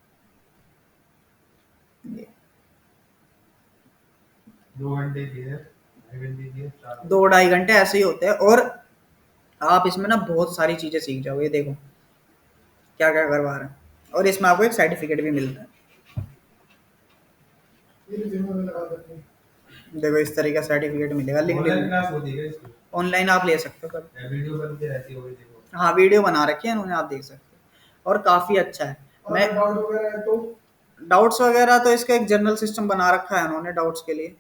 ये।
2 घंटे की है, 2 घंटे की है, 4
दो ढाई घंटे ऐसे ही होते हैं, और आप इसमें ना बहुत सारी चीजें सीख जाओगे, देखो क्या क्या करवा रहे हैं, और इसमें आपको एक सर्टिफिकेट भी मिलता है।
ये रिज्यूमे में लगा देते हैं।
देखो इस तरीके का सर्टिफिकेट मिलेगा
ऑनलाइन
लिंक्डइन,
क्लास होती है इसकी।
ऑनलाइन आप ले सकते हो कभी।
वीडियो बनती रहती है, वही देखो।
हाँ वीडियो बना रखी है उन्होंने, आप देख सकते हो, और काफी अच्छा है।
और
मैं
डाउट वगैरह है तो
डाउट्स वगैरह तो इसका एक जनरल सिस्टम बना रखा है उन्होंने डाउट्स के लिए,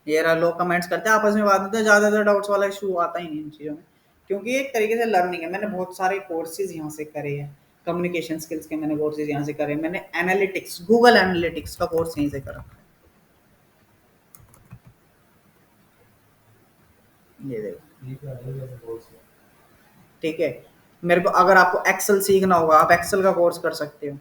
ये रहा, लोग कमेंट्स करते हैं आपस में बात होते हैं, ज्यादातर डाउट्स वाला इशू आता ही नहीं इन चीज़ों में, क्योंकि एक तरीके से लर्निंग है। मैंने बहुत सारे कोर्सेज यहाँ से करे हैं, कम्युनिकेशन स्किल्स के मैंने कोर्सेज यहाँ से करे हैं, मैंने एनालिटिक्स, गूगल एनालिटिक्स का कोर्स यहीं से करा है। ये देखो,
ठीक है, नहीं है कोर्स।
ठीक है, मेरे को अगर आपको एक्सेल सीखना होगा, आप एक्सेल का कोर्स कर सकते हो।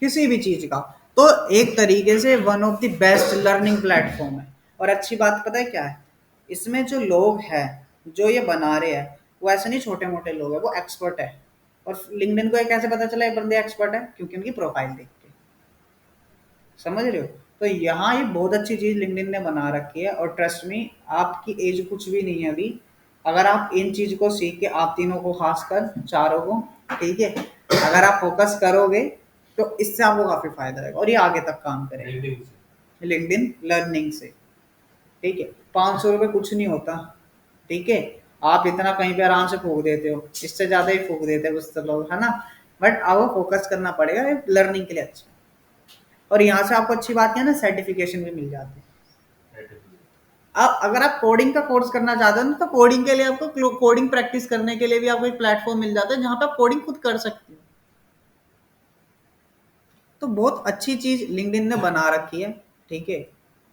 किसी भी चीज का, तो एक तरीके से one of the best learning platform है। और अच्छी बात पता है क्या है, इसमें जो लोग हैं, जो ये बना रहे हैं, वो ऐसे नहीं छोटे मोटे लोग हैं, वो एक्सपर्ट है। और लिंक्डइन को ये कैसे पता चला ये बंदे एक्सपर्ट है, क्योंकि उनकी प्रोफाइल देख के, समझ रहे हो। तो यहाँ ये बहुत अच्छी चीज लिंक्डइन ने बना रखी है, और ट्रस्ट मी, आपकी एज कुछ भी नहीं है अभी, अगर आप इन चीज को सीख के, आप तीनों को खासकर चारों को, ठीक है, अगर आप फोकस करोगे तो इससे आपको काफी फायदा है, और ये आगे तक काम करेगा
लिंक्डइन से।
लिंक्डइन लर्निंग से। ठीक है, 500 रुपये कुछ नहीं होता, ठीक है, आप इतना कहीं पे आराम से फूक देते हो, इससे ज्यादा ही फूक देते हैं कुछ तो लोग, है ना। बट आपको फोकस करना पड़ेगा, लर्निंग के लिए अच्छा। और यहाँ से आपको अच्छी बात क्या है ना, सर्टिफिकेशन भी मिल जाती है। अब अगर आप कोडिंग का कोर्स करना चाहते हो ना, तो कोडिंग के लिए आपको कोडिंग प्रैक्टिस करने के लिए भी आपको एक प्लेटफॉर्म मिल जाता है जहाँ पे आप कोडिंग खुद कर सकते हो। तो बहुत अच्छी चीज लिंक्डइन ने बना रखी है, ठीक है।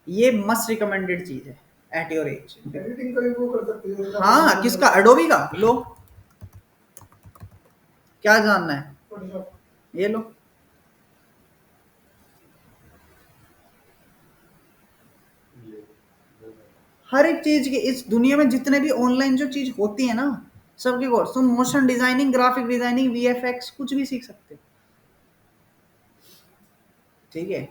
ये मस्ट रिकमेंडेड चीज है एट योर एज।
एडिटिंग का भी वो कर सकते हैं जैसे आपने
हाँ,
वीडियो
किसका?
बनाई,
एडोबी का लो, क्या जानना है,
फोटोशॉप।
ये लो। हर एक चीज की इस दुनिया में जितने भी ऑनलाइन जो चीज होती है ना, सबके कोर्स, तुम motion designing, graphic designing, VFX कुछ भी सीख सकते हो, ठीक है।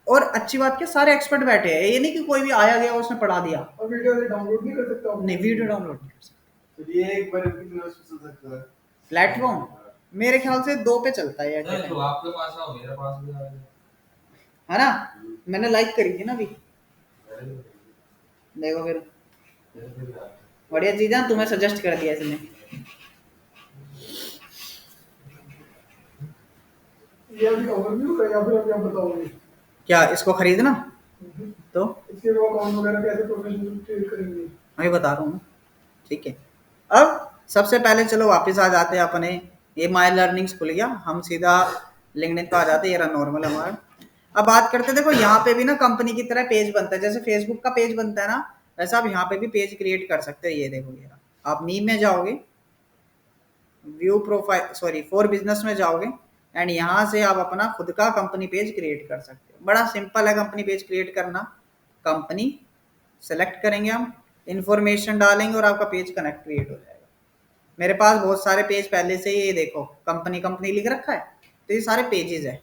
और अच्छी बात क्या, सारे एक्सपर्ट बैठे हैं, ये नहीं कि कोई भी आया गया उसने पढ़ा दिया।
और वीडियो से डाउनलोड नहीं कर सकता आप?
नहीं, वीडियो डाउनलोड नहीं कर सकते।
तो ये एक बार कितना चल सकता है?
प्लेटफॉर्म मेरे ख्याल से 2 पे चलता है at a
नहीं तो
time,
आपके पास आओ, मेरे पास भी आ जाओ।
है ना। मैंने लाइक करी थी ना अभी,
मेरे भी-
देखो फिर,
मेरे भी आ जाओ।
बढ़िया चीज है, तुम्हें सजेस्ट कर दिया इसने।
ये अभी ओवरव्यू है या फिर अभी आप बताओगे?
क्या इसको खरीदना? तो
इसके वो अकाउंट वगैरह कैसे प्रोफेशनल क्रिएट करेंगे?
मैं बता रहा हूँ, ठीक है। अब सबसे पहले चलो वापस आ जाते हैं अपने, ये माई लर्निंग्स खुल गया, हम सीधा लिंक्डइन पे आ जाते हैं, ये रहा नॉर्मल हमारा। अब बात करते हैं, देखो यहाँ पे भी ना कंपनी की तरह पेज बनता है, जैसे फेसबुक का पेज बनता है ना, वैसा आप यहाँ पे भी पेज क्रिएट कर सकते हो। ये देखो, ये रहा। आप मीम में जाओगे, view profile, sorry for business में जाओगे, एंड यहाँ से आप अपना खुद का कंपनी पेज क्रिएट कर सकते हो। बड़ा सिंपल है कंपनी पेज क्रिएट करना। कंपनी सेलेक्ट करेंगे हम, इंफॉर्मेशन डालेंगे और आपका पेज कनेक्ट क्रिएट हो जाएगा। मेरे पास बहुत सारे पेज पहले से ही, ये देखो कंपनी कंपनी लिख रखा है, तो ये सारे पेजेस है।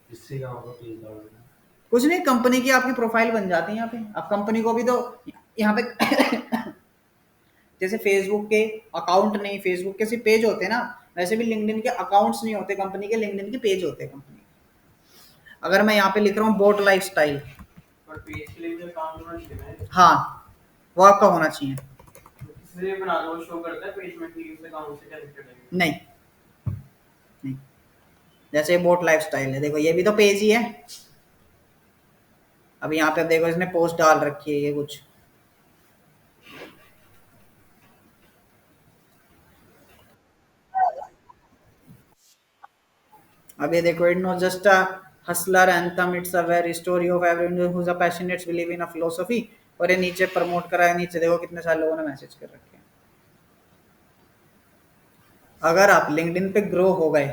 इससे क्या होगा, पेज डाल देना।
कुछ नहीं, कंपनी की आपकी प्रोफाइल बन जाती है यहाँ पे। अब कंपनी को भी तो यहाँ पे जैसे फेसबुक के अकाउंट नहीं, फेसबुक के सिर्फ पेज होते हैं ना, वैसे भी लिंक्डइन के अकाउंट्स नहीं होते कंपनी के, लिंक्डइन के पेज होते हैं कंपनी के। अगर मैं यहाँ पे लिख रहा हूँ बोट लाइफ स्टाइल,
पर पेज के लिए भी अकाउंट होना चाहिए ना।
हाँ वो आपका होना चाहिए।
किसी से भी बना दो, शो करता है पेज में कि उस अकाउंट से कनेक्टेड है।
नहीं नहीं, जैसे बोट लाइफ स्टाइल है, देखो ये भी तो पेज ही है। अब यहाँ पे देखो इसने पोस्ट डाल रखी है ये कुछ, अब ये देखो, it not just a Hustler anthem, it's a very story of everyone who is a passionate believe in a philosophy. और ये नीचे प्रमोट करा है, नीचे देखो कितने सारे लोगों ने मैसेज कर रखे हैं। अगर आप लिंक्डइन पे ग्रो हो गए,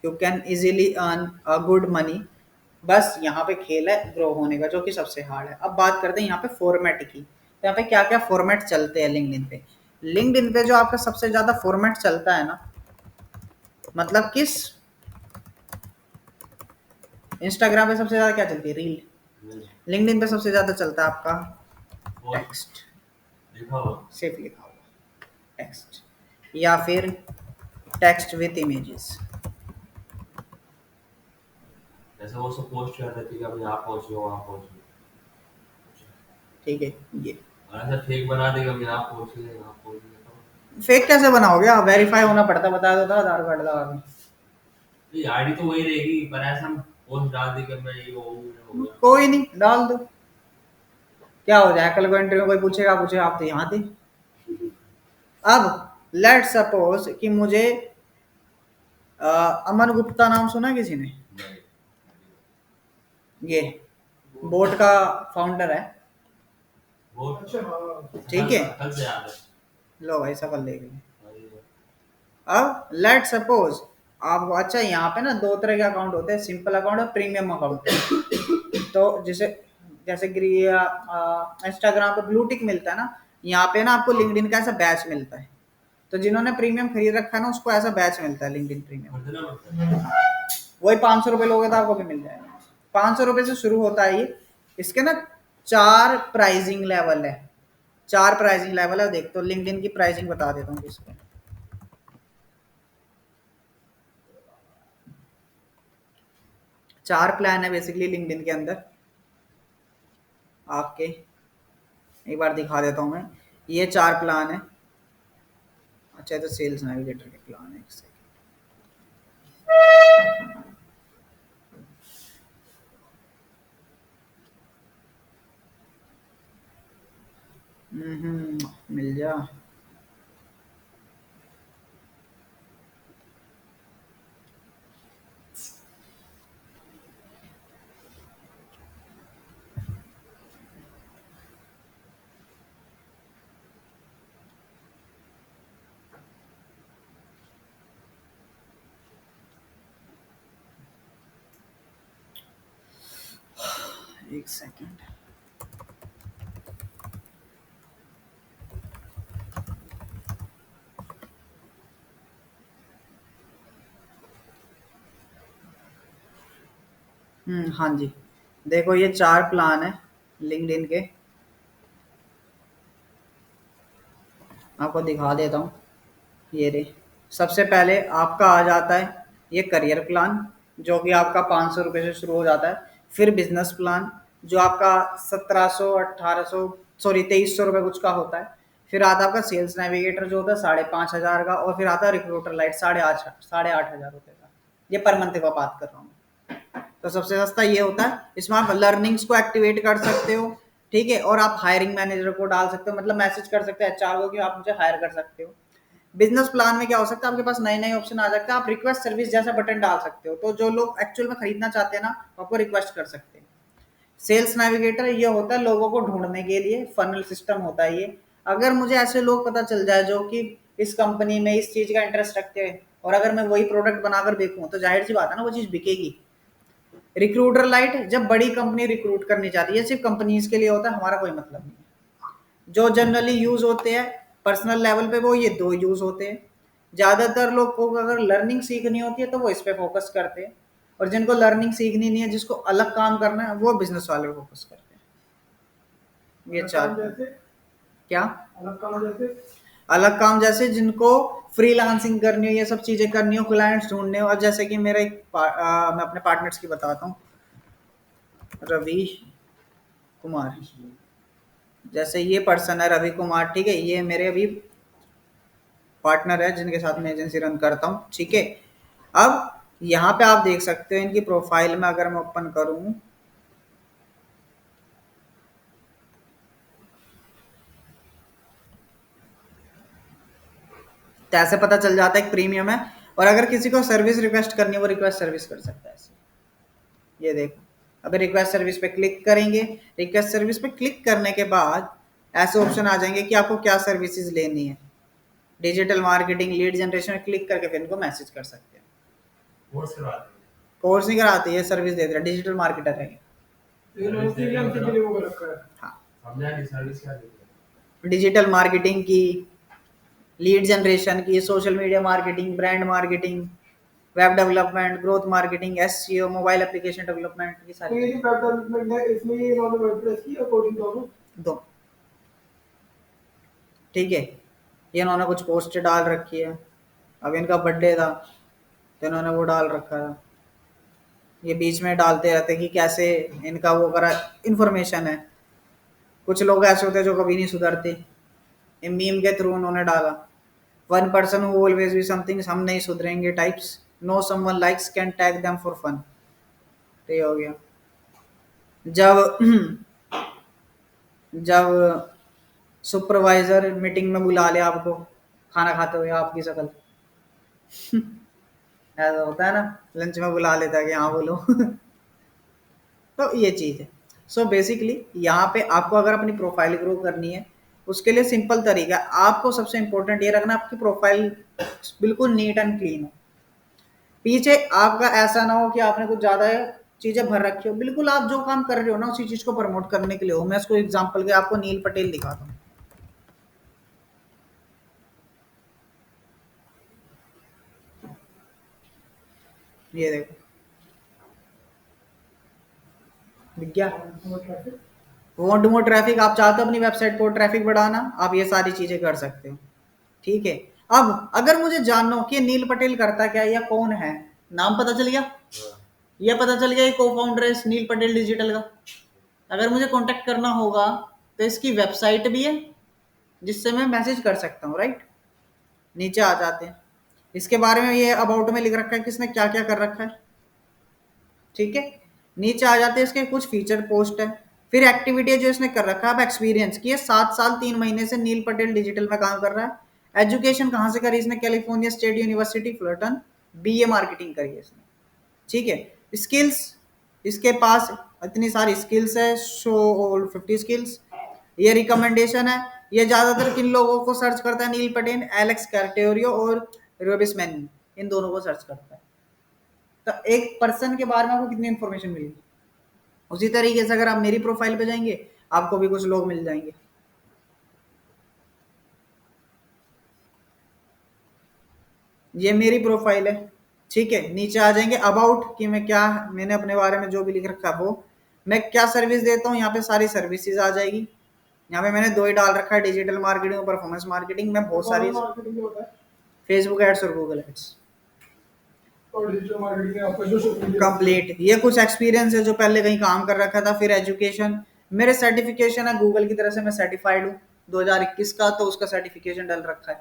you can easily earn a good money. बस यहाँ पे खेल है ग्रो होने का, जो कि सबसे हार्ड है। अब बात करते हैं यहाँ पे फॉर्मेट की, तो यहाँ पे क्या क्या फॉर्मेट चलते हैं लिंक्डइन पे। लिंक्डइन पे जो आपका सबसे ज्यादा फॉर्मेट चलता है ना, मतलब किस, इंस्टाग्राम पे सबसे ज्यादा क्या चलती है, रील।
नहीं,
लिंक्डइन पे सबसे ज्यादा चलता है आपका
और
टेक्स्ट,
लिखा हुआ।
सिर्फ लिखा हुआ टेक्स्ट, या फिर टेक्स्ट विथ इमेजेस,
जैसे वो सब पोस्ट कर रहे थे कि अब यहाँ पहुंचे हो, वहाँ पहुंचे
ठीक है। ये
हो। और ऐसा फेक बना देगा, हम यहाँ पहुंचे, यहाँ पहुंचे तो
फेक कैसे बनाओगे आप? वेरीफाई होना पड़ता, बता दो था आधार कार्ड लगा के।
ये आईडी तो वही रहेगी, पर ऐसा हम पोस्ट डाल देंगे मैं ये हो गया।
कोई नहीं, डाल दो, क्या हो जाए, कल को इंटरव्यू में कोई पूछेगा, पूछेगा आप तो यहाँ थे। अब लेट सपोज कि मुझे अमन गुप्ता नाम सुना किसी ने?
नहीं,
ये बोट का फाउंडर है,
वो
अच्छा हाँ।
ठीक है।
कल से याद है।
लो भाई सफल देख लो।
भाई,
अब लेट सपोज आप, अच्छा यहाँ पे ना 2 तरह के अकाउंट होते हैं, सिंपल अकाउंट और प्रीमियम अकाउंट। तो जैसे जैसे इंस्टाग्राम पे ब्लू टिक मिलता है ना, यहाँ पे ना आपको लिंक्डइन का ऐसा बैच मिलता है। तो जिन्होंने प्रीमियम खरीद रखा है ना, उसको ऐसा बैच मिलता है लिंक्डइन प्रीमियम।
खरीदना पड़ता है।
वही 500 रुपये लोगे तो आपको भी मिल जाएगा। 500 रुपये से शुरू होता है ये। इसके ना 4 प्राइसिंग लेवल है, 4 प्राइसिंग लेवल है। देख तो लिंक्डइन की प्राइसिंग बता देता हूँ किस पे। 4 प्लान है बेसिकली लिंक्डइन के अंदर। आपके, एक बार दिखा देता हूँ मैं। ये 4 प्लान है। अच्छा, तो सेल्स नेविगेटर के प्लान है, एक सेकंड। मिल जा। एक सेकंड। हाँ जी, देखो ये 4 प्लान है लिंक्डइन के। आपको दिखा देता हूँ, ये रे। सबसे पहले आपका आ जाता है ये करियर प्लान, जो कि आपका 500 रुपये से शुरू हो जाता है। फिर बिजनेस प्लान, जो आपका 1700 1800 सॉरी 2300 रुपये कुछ का होता है। फिर आता है आपका सेल्स नेविगेटर, जो होता है 5500 का। और फिर आता है रिक्रूटर लाइट 8,500 रुपये का। ये पर मंथ का बात कर रहा हूँ। तो सबसे सस्ता ये होता है। इसमें आप लर्निंग्स को एक्टिवेट कर सकते हो, ठीक है। और आप हायरिंग मैनेजर को डाल सकते हो, मतलब मैसेज कर सकते हो एचआर को कि आप मुझे हायर कर सकते हो। बिजनेस प्लान में क्या हो सकता है, आपके पास नए नए ऑप्शन आ सकते हैं। आप रिक्वेस्ट सर्विस जैसा बटन डाल सकते हो, तो जो लोग एक्चुअल में खरीदना चाहते हैं ना, आपको रिक्वेस्ट कर सकते हैं। सेल्स नेविगेटर ये होता है लोगों को ढूंढने के लिए, फनल सिस्टम होता है ये। अगर मुझे ऐसे लोग पता चल जाए जो कि इस कंपनी में इस चीज का इंटरेस्ट रखते हैं, और अगर मैं वही प्रोडक्ट बनाकर बेचूं, तो जाहिर सी बात है ना, वो चीज बिकेगी। रिक्रूटर लाइट, जब बड़ी कंपनी रिक्रूट करनी चाहती है, सिर्फ कंपनीज के लिए होता है, हमारा कोई मतलब नहीं है। जो जनरली यूज होते हैं पर्सनल लेवल पे, वो ये 2 यूज होते हैं। ज्यादातर लोग को अगर लर्निंग सीखनी होती है तो वो इस पे फोकस करते हैं, और जिनको लर्निंग सीखनी नहीं है, जिसको अलग काम करना है, वो बिजनेस वाले पे फोकस करते हैं। ये
अलग
4।
काम जैसे
क्या
अलग काम जैसे
अलग काम? जैसे जिनको फ्रीलांसिंग करनी हो, ये सब चीजें करनी हो, क्लाइंट्स ढूंढने हो। और जैसे कि मेरा मैं अपने पार्टनर्स की बताता हूँ, रवि कुमार। जैसे ये पर्सन है रवि कुमार, ठीक है। ये मेरे अभी पार्टनर है जिनके साथ मैं एजेंसी रन करता हूँ, ठीक है। अब यहाँ पे आप देख सकते हो इनकी प्रोफाइल में, अगर मैं ओपन करूँ, तो ऐसे पता चल जाता है एक प्रीमियम है। और अगर किसी को सर्विस रिक्वेस्ट करनी है, वो रिक्वेस्ट सर्विस कर सकता है ऐसे। ये देखो, अगर रिक्वेस्ट सर्विस पे क्लिक करेंगे, रिक्वेस्ट सर्विस पे क्लिक करने के बाद ऐसे ऑप्शन आ जाएंगे कि आपको क्या सर्विसेज लेनी है। डिजिटल मार्केटिंग, लीड जनरेशन में क्लिक करके फिर इनको मैसेज कर सकते हैं।
कोर्स करवाते हैं।
कोर्स नहीं कराते, ये सर्विस देते हैं, डिजिटल मार्केटर है।
लेकिन उसकी भी हमसे के लिए वो कर रखा है।
हाँ,
समझा नहीं सर्विस क्या देते हैं।
डिजिटल मार्केटिंग की, लीड जनरेशन की, social media marketing, brand marketing, web development, growth marketing, SEO, mobile application development, ये
तो
सारी
ये जो वेब डेवलपमेंट है, इसमें ये इन्होंने वर्डप्रेस की और कोडिंग दोनों।
दो, ठीक है। ये इन्होंने कुछ पोस्ट डाल रखी है। अब इनका बर्थडे था तो इन्होंने वो डाल रखा था। ये बीच में डालते रहते कि कैसे इनका वो करा, इन्फॉर्मेशन है। कुछ लोग ऐसे होते हैं जो कभी नहीं सुधरते। मीम के थ्रू उन्होंने डाला, 1 person who always be something, हम नहीं सुधरेंगे types, no someone likes can tag them for fun. तो ये हो गया। जब जब सुपरवाइजर मीटिंग में बुला ले आपको, खाना खाते हुए आपकी शक्ल ऐसा होता है ना, लंच में बुला लेता है कि हाँ बोलो तो ये चीज़ है। सो बेसिकली यहाँ पे आपको अगर अपनी प्रोफाइल ग्रो करनी है, उसके लिए सिंपल तरीका है। आपको सबसे इंपॉर्टेंट ये रखना, आपकी प्रोफाइल बिल्कुल नीट एंड क्लीन हो। पीछे आपका ऐसा ना हो कि आपने कुछ ज़्यादा चीज़ें भर रखी हो। बिल्कुल आप जो काम कर रहे हो ना, उसी चीज़ को प्रमोट करने के लिए हो। मैं इसको एग्जाम्पल के आपको नील पटेल दिखाता हूँ। ये देखो, विज्ञा वांट मोर ट्रैफिक। आप चाहते हो अपनी वेबसाइट पर ट्रैफिक बढ़ाना, आप ये सारी चीजें कर सकते हो, ठीक है। अब अगर मुझे जानना हो कि नील पटेल करता क्या है या कौन है, नाम पता चल गया, ये पता चल गया ये को फाउंडर है नील पटेल डिजिटल का। अगर मुझे कांटेक्ट करना होगा तो इसकी वेबसाइट भी है जिससे मैं मैसेज कर सकता हूँ, राइट। नीचे आ जाते हैं, इसके बारे में ये अबाउट में लिख रखा है किसने क्या क्या कर रखा है, ठीक है। नीचे आ जाते हैं, इसके कुछ फीचर पोस्ट है, फिर एक्टिविटी जो इसने कर रखा है। अब एक्सपीरियंस की 7 साल 3 महीने से नील पटेल डिजिटल में काम कर रहा है। एजुकेशन कहाँ से करी इसने, California state university Fullerton, BA marketing करी है इसने, ठीक है। स्किल्स, इसके पास इतनी सारी स्किल्स है, शो ऑल 50 स्किल्स। ये रिकमेंडेशन है, ये ज्यादातर किन लोगों को सर्च करता है, नील पटेल, एलेक्स कार्टेरियो और रोबिस मैनी, इन दोनों को सर्च करता है। तो एक पर्सन के बारे में आपको कितनी इंफॉर्मेशन मिलेगी। उसी तरीके से अगर आप मेरी प्रोफाइल पे जाएंगे आपको भी कुछ लोग मिल जाएंगे। ये मेरी प्रोफाइल है, ठीक है। नीचे आ जाएंगे अबाउट कि मैं क्या, मैंने अपने बारे में जो भी लिख रखा है वो, मैं क्या सर्विस देता हूँ, यहाँ पे सारी सर्विसेज आ जाएगी। यहाँ पे मैंने दो ही डाल रखा है, डिजिटल मार्केटिंग और परफॉर्मेंस मार्केटिंग। मैं बहुत सारी,
मार्केटिंग होता है
फेसबुक एड्स और गूगल एड्स
और डिजिटल मार्केटिंग में आपका जो
कंप्लीट। ये कुछ एक्सपीरियंस है जो पहले कहीं काम कर रखा था। फिर एजुकेशन, मेरे सर्टिफिकेशन है गूगल की तरफ से, मैं सर्टिफाइड हूँ 2021 का, तो उसका सर्टिफिकेशन डल रखा है,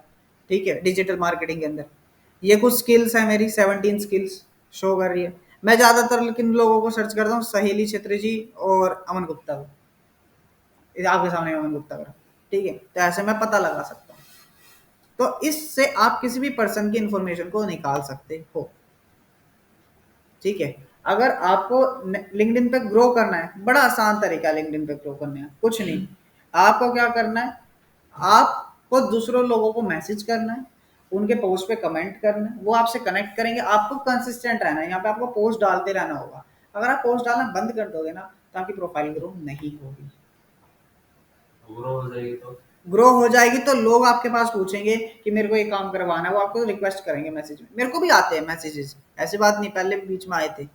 ठीक है, डिजिटल मार्केटिंग के अंदर। ये कुछ स्किल्स है मेरी, 17 स्किल्स शो कर रही है। मैं ज्यादातर किन लोगों को सर्च करता हूँ, सहेली छेत्री जी और अमन गुप्ता को, आपके सामने अमन गुप्ता का, ठीक है। तो ऐसे मैं पता लगा सकता हूँ। तो इससे आप किसी भी पर्सन की इंफॉर्मेशन को निकाल सकते हो, ठीक है। अगर आपको लिंक्डइन पे ग्रो करना है, बड़ा आसान तरीका है लिंक्डइन पे ग्रो करने का, कुछ नहीं। आपको क्या करना है, आपको दूसरों लोगों को मैसेज करना है, उनके पोस्ट पे कमेंट करना है, वो आपसे कनेक्ट करेंगे। आपको कंसिस्टेंट रहना है, यहाँ पे आपको पोस्ट डालते रहना होगा। अगर आप पोस्ट डालना बंद कर दोगे ना तो आपकी प्रोफाइल ग्रो नहीं होगी।
ग्रो हो जाएगी तो
ग्रो हो जाएगी तो लोग आपके पास पूछेंगे कि मेरे को ये काम करवाना है, वो आपको रिक्वेस्ट करेंगे मैसेज में। मेरे को भी आते हैं मैसेजेस, ऐसी बात नहीं, पहले भी बीच में आए थे,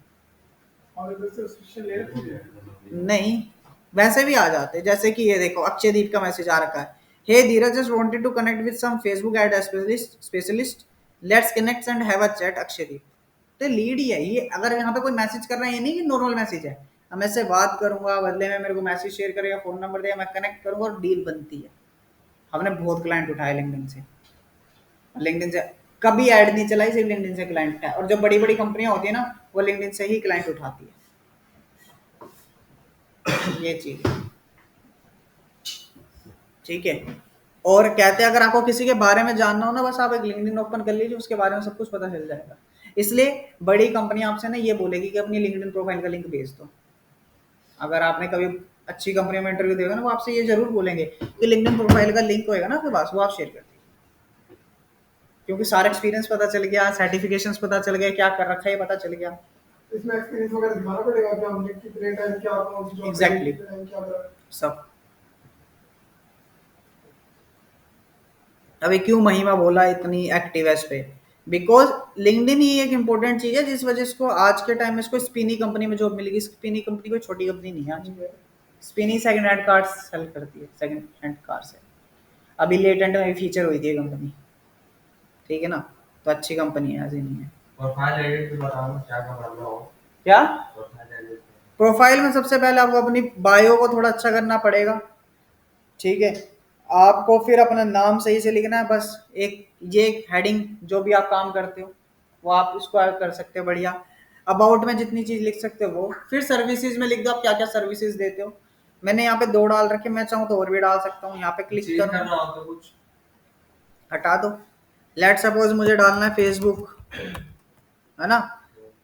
और इधर से सब्सक्रिप्शन ले रखी है
नहीं वैसे भी आ जाते। जैसे कि ये देखो अक्षयदीप का मैसेज आ रखा है, hey Dheeraj, just wanted to connect with some Facebook ad specialist, let's connect and have a chat Akshaydeep. तो लीड ही है ये। अगर यहाँ पे कोई मैसेज कर रहा है, ये नहीं कि नॉर्मल मैसेज है, मैं इससे बात करूंगा, बदले में मेरे को मैसेज शेयर करेगा, फोन नंबर देगा, मैं कनेक्ट करूंगा और डील बनती है। हमने बहुत क्लाइंट उठाए लिंक्डइन से, लिंक्डइन से कभी ऐड नहीं चलाई, सिर्फ लिंक्डइन से क्लाइंट है। और जो बड़ी बड़ी कंपनियां होती है ना, वो लिंक्डइन से ही क्लाइंट उठाती है। ये चीज, ठीक है। और कहते हैं अगर आपको किसी के बारे में जानना हो ना, बस आप एक लिंक्डइन ओपन कर लीजिए, उसके बारे में सब कुछ पता चल जाएगा। इसलिए बड़ी कंपनी आपसे ना ये बोलेगी कि अपनी लिंक्डइन प्रोफाइल का लिंक भेज दो। अगर आपने कभी अच्छी कंपनी में इंटरव्यू देगा ना, वो आपसे ये जरूर बोलेंगे कि लिंक्डइन प्रोफाइल का लिंक होएगा ना आपके पास, वो आप शेयर कर दीजिए। क्योंकि सारा एक्सपीरियंस पता चल गया, सर्टिफिकेशंस पता चल गए, क्या कर रखा है ये पता चल गया।
इसमें एक्सपीरियंस वगैरह दिखाना पड़ेगा कि हमने कितने टाइम क्या कौन सी जॉब
एग्जैक्टली,
कितने टाइम क्या करा।
सब। अभी क्यों महिमा बोला इतनी एक्टिव है इस पे, बिकॉज लिंक्डइन ही एक इंपॉर्टेंट चीज है जिस वजह से इसको आज के टाइम में इसको स्पिनी कंपनी में जॉब मिलेगी। स्पिनी कंपनी कोई छोटी कंपनी नहीं है आज। Spinny second hand car sale करती है, सेकंड हैंड कार से। अभी लेटेंट में फीचर हुई थी कंपनी, ठीक है ना। तो अच्छी कंपनी है, ऐसी नहीं है।
प्रोफाइल एडिट भी बताओ ना, क्या क्या करना हो।
क्या
प्रोफाइल एडिट
प्रोफाइल में सबसे पहले आपको अपनी बायो को थोड़ा अच्छा करना पड़ेगा, ठीक है। आपको फिर अपना नाम सही से लिखना है, बस एक ये एक हेडिंग जो भी आप काम करते हो वो आप इसको ऐड कर सकते हो बढ़िया। अबाउट में जितनी चीज लिख सकते हो वो, फिर सर्विसेज में लिख दो आप क्या क्या सर्विसेज देते हो। मैंने यहाँ पे 2 डाल रखे, मैं चाहूँ तो और भी डाल सकता हूँ। यहाँ पे क्लिक
चेंज
करूँ,
करना हो तो कुछ
हटा दो। लेट सपोज मुझे डालना है फेसबुक, है ना,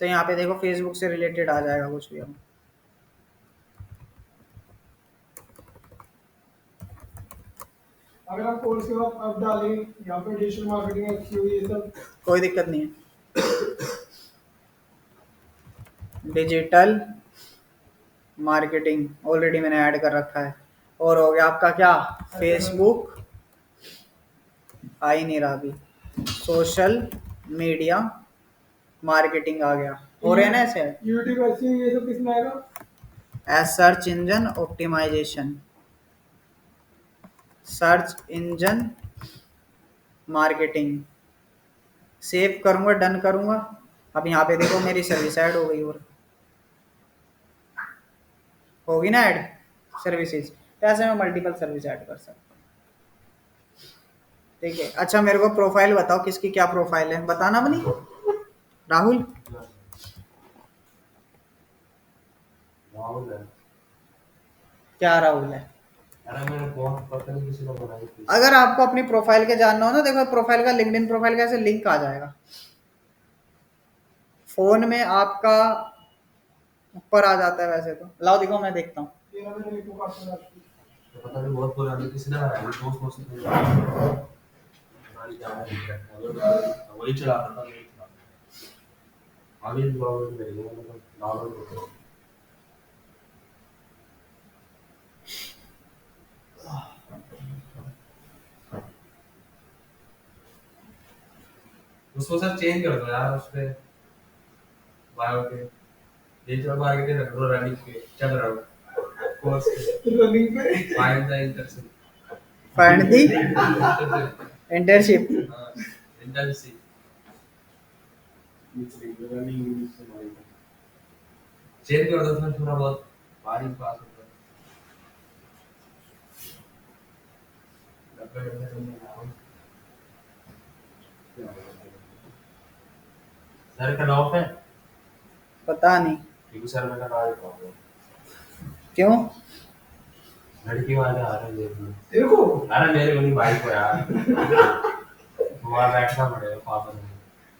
तो यहाँ पे देखो फेसबुक से रिलेटेड आ जाएगा कुछ भी। हम
अगर हम कोर्स के बाद अब डालें यहाँ पे डिजिटल मार्केटिंग एसईओ ये सब
कोई दिक्कत नहीं है। डिजिटल मार्केटिंग ऑलरेडी मैंने ऐड कर रखा है। और हो गया आपका क्या, फेसबुक, आ ही नहीं रहा अभी, सोशल मीडिया मार्केटिंग आ गया। हो रहे हैं ना ऐसे,
यूट्यूब एसईओ ये सब किसमें आएगा।
As search engine optimization, search engine marketing. Save करूंगा, डन करूंगा। अब यहाँ पे देखो मेरी सर्विस ऐड हो गई, और होगी ना ऐड। सर्विसेज, तो ऐसे मैं मल्टीपल सर्विस ऐड कर सकता हूँ। ठीक है, अच्छा मेरे को प्रोफाइल बताओ, किसकी क्या प्रोफाइल है, बताना अपनी। राहुल,
राहुल है।
क्या राहुल है?
अरे मैंने बहुत पता नहीं किसी को बनाई थी।
अगर आपको अपनी प्रोफाइल के जानना हो ना, देखो प्रोफाइल का लिंक्डइन प्रोफाइल का ऐसे लिंक आ जाएगा फोन में आपका, ऊपर आ जाता है वैसे तो, लाओ दिखाओ मैं देखता हूँ।
तेरा मैंने रिपो काट कर रखी।
तो पता नहीं बहुत पुरानी किसी ने बनाई थी, दोस्त दोस्त ने हमारी जान है वही चलाता था, नहीं चलाता अभी ब्लॉग में मेरे मतलब डाउनलोड होता है। उसको सर चेंज कर दो यार, उस पे बायो के डिजिटल मार्केटिंग रख दो, रनिंग पे चल रहा हूँ कोर्स पे,
रनिंग पे
find the intercept,
find the internship.
हाँ इंटरसेप्ट
रनिंग
चेंज कर दो, थोड़ा बहुत बारिश पास होता है। सर का ऑफ है,
पता नहीं
क्योंकि सर मैंने कहा है
क्यों।
लड़की वाले आ रहे हैं देखने।
तेरे को
अरे मेरे को नहीं, भाई को यार वहाँ बैठना पड़ेगा पापा ने।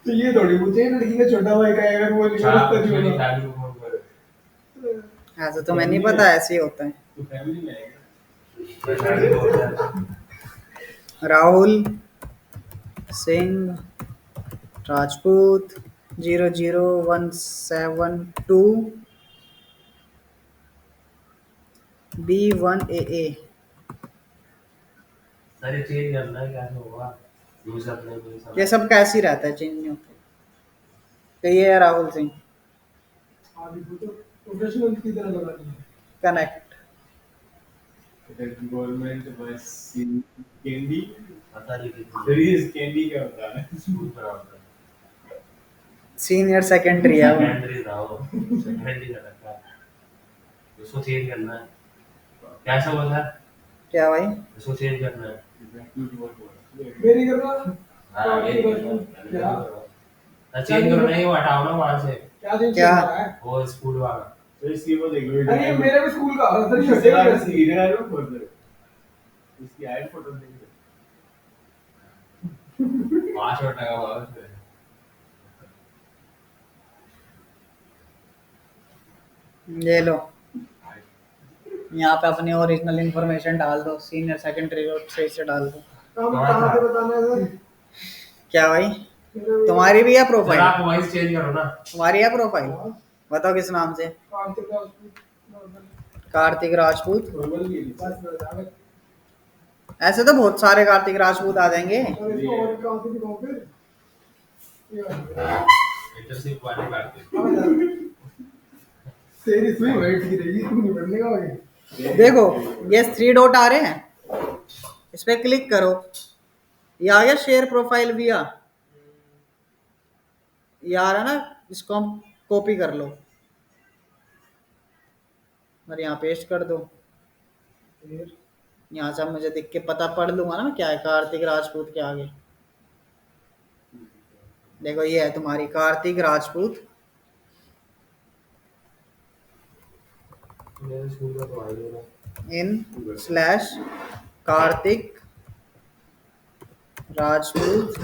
तो ये थोड़ी पूछे लड़की का छोटा भाई का है, अगर वो नहीं
चार
होता
बच्चों की
होगा।
फैमिली को फोन करे,
ऐसा तुम्हें नहीं पता, ऐसे ही होता है।
तो फैमिली में आएगा।
मैं फैमिली को होता है।
राहुल सिंह राजपूत 00172 B1AA।
सर ये चेंज करना है, क्या होगा यूजर नेम ये सब।
ये सब कैसे ही रहता है, चेंज नहीं होता। तो ये है राहुल सिंह
अभी वो तो प्रोफेशनल की तरह लगा दी है।
कनेक्ट।
गवर्नमेंट बस कैंडी,
पता नहीं कितनी
सीरीज कैंडी क्या होता है।
स्कूल पर आता है,
सीनियर सेकेंडरी है वो।
सेकेंडरी था वो, सेकेंडरी का रखा है, उसको चेंज करना है। कैसा हुआ सर,
क्या भाई?
उसको चेंज करना है।
मेरी करना
हाँ ये चेंज करो, नहीं वो हटाओ ना वहाँ से,
क्या दिन
क्या?
चल रहा है।
वो स्कूल वाला।
तो इसकी वो देख लो,
अरे ये मेरे भी स्कूल का आ रहा था, ये
इसकी
सेम
आईडी
वैसे ही।
सीधे आ लो खोल दो, इसकी आईडी फोटो देख लो।
5 मिनट लगा हुआ उसमें।
ये लो, यहाँ पे अपनी ओरिजिनल इंफॉर्मेशन डाल दो, सीनियर सेकेंडरी और सही से डाल दो।
कहाँ से बताना है सर?
क्या भाई?
मेरे
तुम्हारी भी है
सर
प्रोफाइल?
आप वॉइस चेंज करो ना।
तुम्हारी है प्रोफाइल? बताओ किस नाम से।
कार्तिक राजपूत नॉर्मल
कार्तिक राजपूत।
नॉर्मल की
बस बस
ऐसे तो बहुत सारे कार्तिक राजपूत आ जाएंगे।
और इसको और कहाँ से दिखाऊं फिर? ये वाला।
इंटरशिप वाले काटते।
तेरी सुई वाइट की रहेगी, तू नहीं बनने का भाई।
देखो ये 3 डॉट आ रहे हैं, इस पे क्लिक करो, ये आ गया शेयर प्रोफाइल विया, ये आ रहा है ना, इसको हम कॉपी कर लो और यहाँ पेस्ट कर दो।
फिर
यहाँ से अब मुझे देख के पता पढ़ लूंगा ना क्या है, कार्तिक राजपूत के आगे देखो ये है तुम्हारी कार्तिक राजपूत।
मेरे स्कूल का तो आ ही रहा।
In slash Kartik Rajput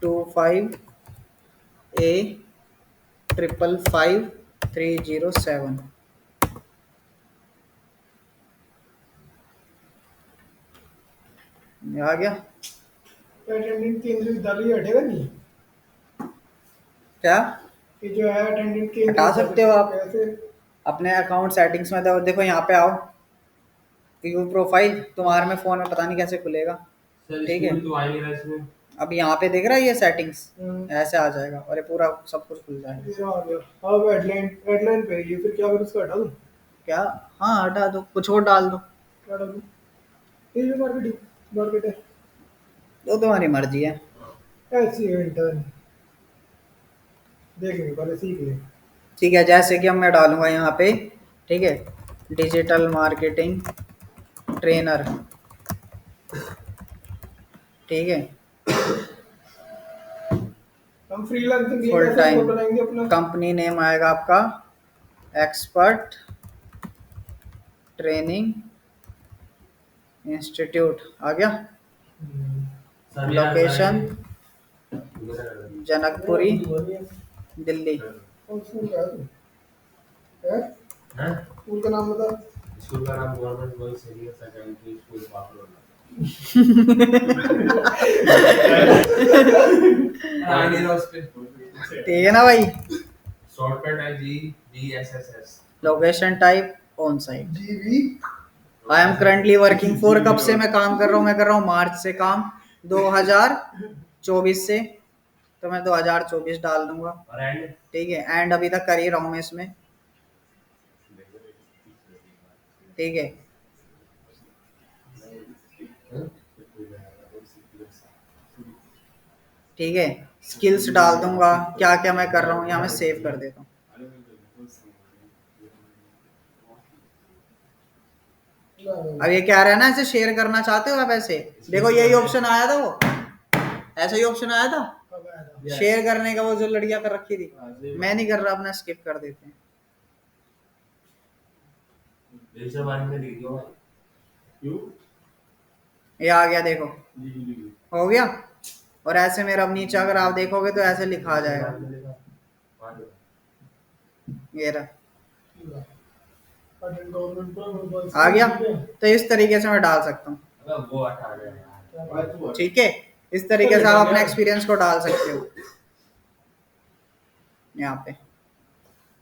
25A 555307। ये आ गया
अटेंडेंट केंद्रीय विद्यालय हटेगा नहीं?
क्या?
ये जो है अटेंडेंट केंद्रीय
हटा सकते हो आप।
कैसे?
अपने अकाउंट सेटिंग्स में देखो यहाँ पे आओ, व्यू प्रोफाइल, तुम्हारे में फोन में पता नहीं कैसे खुलेगा।
सर
ठीक है,
स्कूल तो आ ही रहा इसमें।
अब यहाँ पे देख रहा है ये सेटिंग्स,
हम्म।
ऐसे आ जाएगा और ये पूरा सब कुछ खुल जाएगा।
ये आ गया। अब हेडलाइन पे ये फिर क्या करूँ, इसको हटा दूँ?
क्या? हाँ हटा दो, कुछ और डाल दो,
क्या डालूँ? ये जो मार्केट है
जो तुम्हारी मर्जी है।
ऐसी है इंटर्न, देखेंगे पहले सीख ले।
ठीक है, जैसे कि अब मैं डालूंगा यहाँ पे, ठीक है, डिजिटल मार्केटिंग ट्रेनर, ठीक है,
हम फ्रीलांसिंग ये
फुल
कैसे
टाइम।
बनाएंगे अपना?
कंपनी नेम आएगा आपका एक्सपर्ट ट्रेनिंग इंस्टीट्यूट, आ गया।
सर यार
लोकेशन
सारे
जनकपुरी दिल्ली।
कौन स्कूल का है?
हैं?
स्कूल का नाम बता।
स्कूल का नाम government boys senior secondary school Papad.
हाँ नहीं ना उस पे
ठीक है ना भाई।
शॉर्टकट है GBSSS।
Location type on site.
जीवी
I am currently working for, कब से मैं काम कर रहा हूँ? मैं कर रहा हूँ मार्च से काम, 2024 से, तो मैं 2024 डाल दूंगा,
और एंड
ठीक है। एंड अभी तक कर ही रहा हूँ मैं इसमें, ठीक है। ठीक है, स्किल्स डाल दूंगा, क्या क्या मैं कर रहा हूँ, यहाँ मैं सेव कर देता हूँ। अब ये क्या रहा है ना, ऐसे शेयर करना चाहते हो आप ऐसे, देखो यही ऑप्शन आया था, वो ऐसा ही ऑप्शन आया था
कब आया था?
शेयर करने का, वो जो लड़कियां कर रखी थी। मैं नहीं कर रहा, अपना स्किप कर देते हैं।
डिजिटल मार्केटिंग लिख दो क्यों
ये आ गया, देखो हो गया। और ऐसे मेरा अब नीचे अगर आप देखोगे तो ऐसे लिखा आ जाएगा, ये रहा,
गवर्नमेंट को
आ गया। तो इस तरीके से मैं डाल सकता हूँ,
अबे वो हटा गया यार।
ठीक है। इस तरीके से आप अपने एक्सपीरियंस को डाल सकते हो यहाँ पे।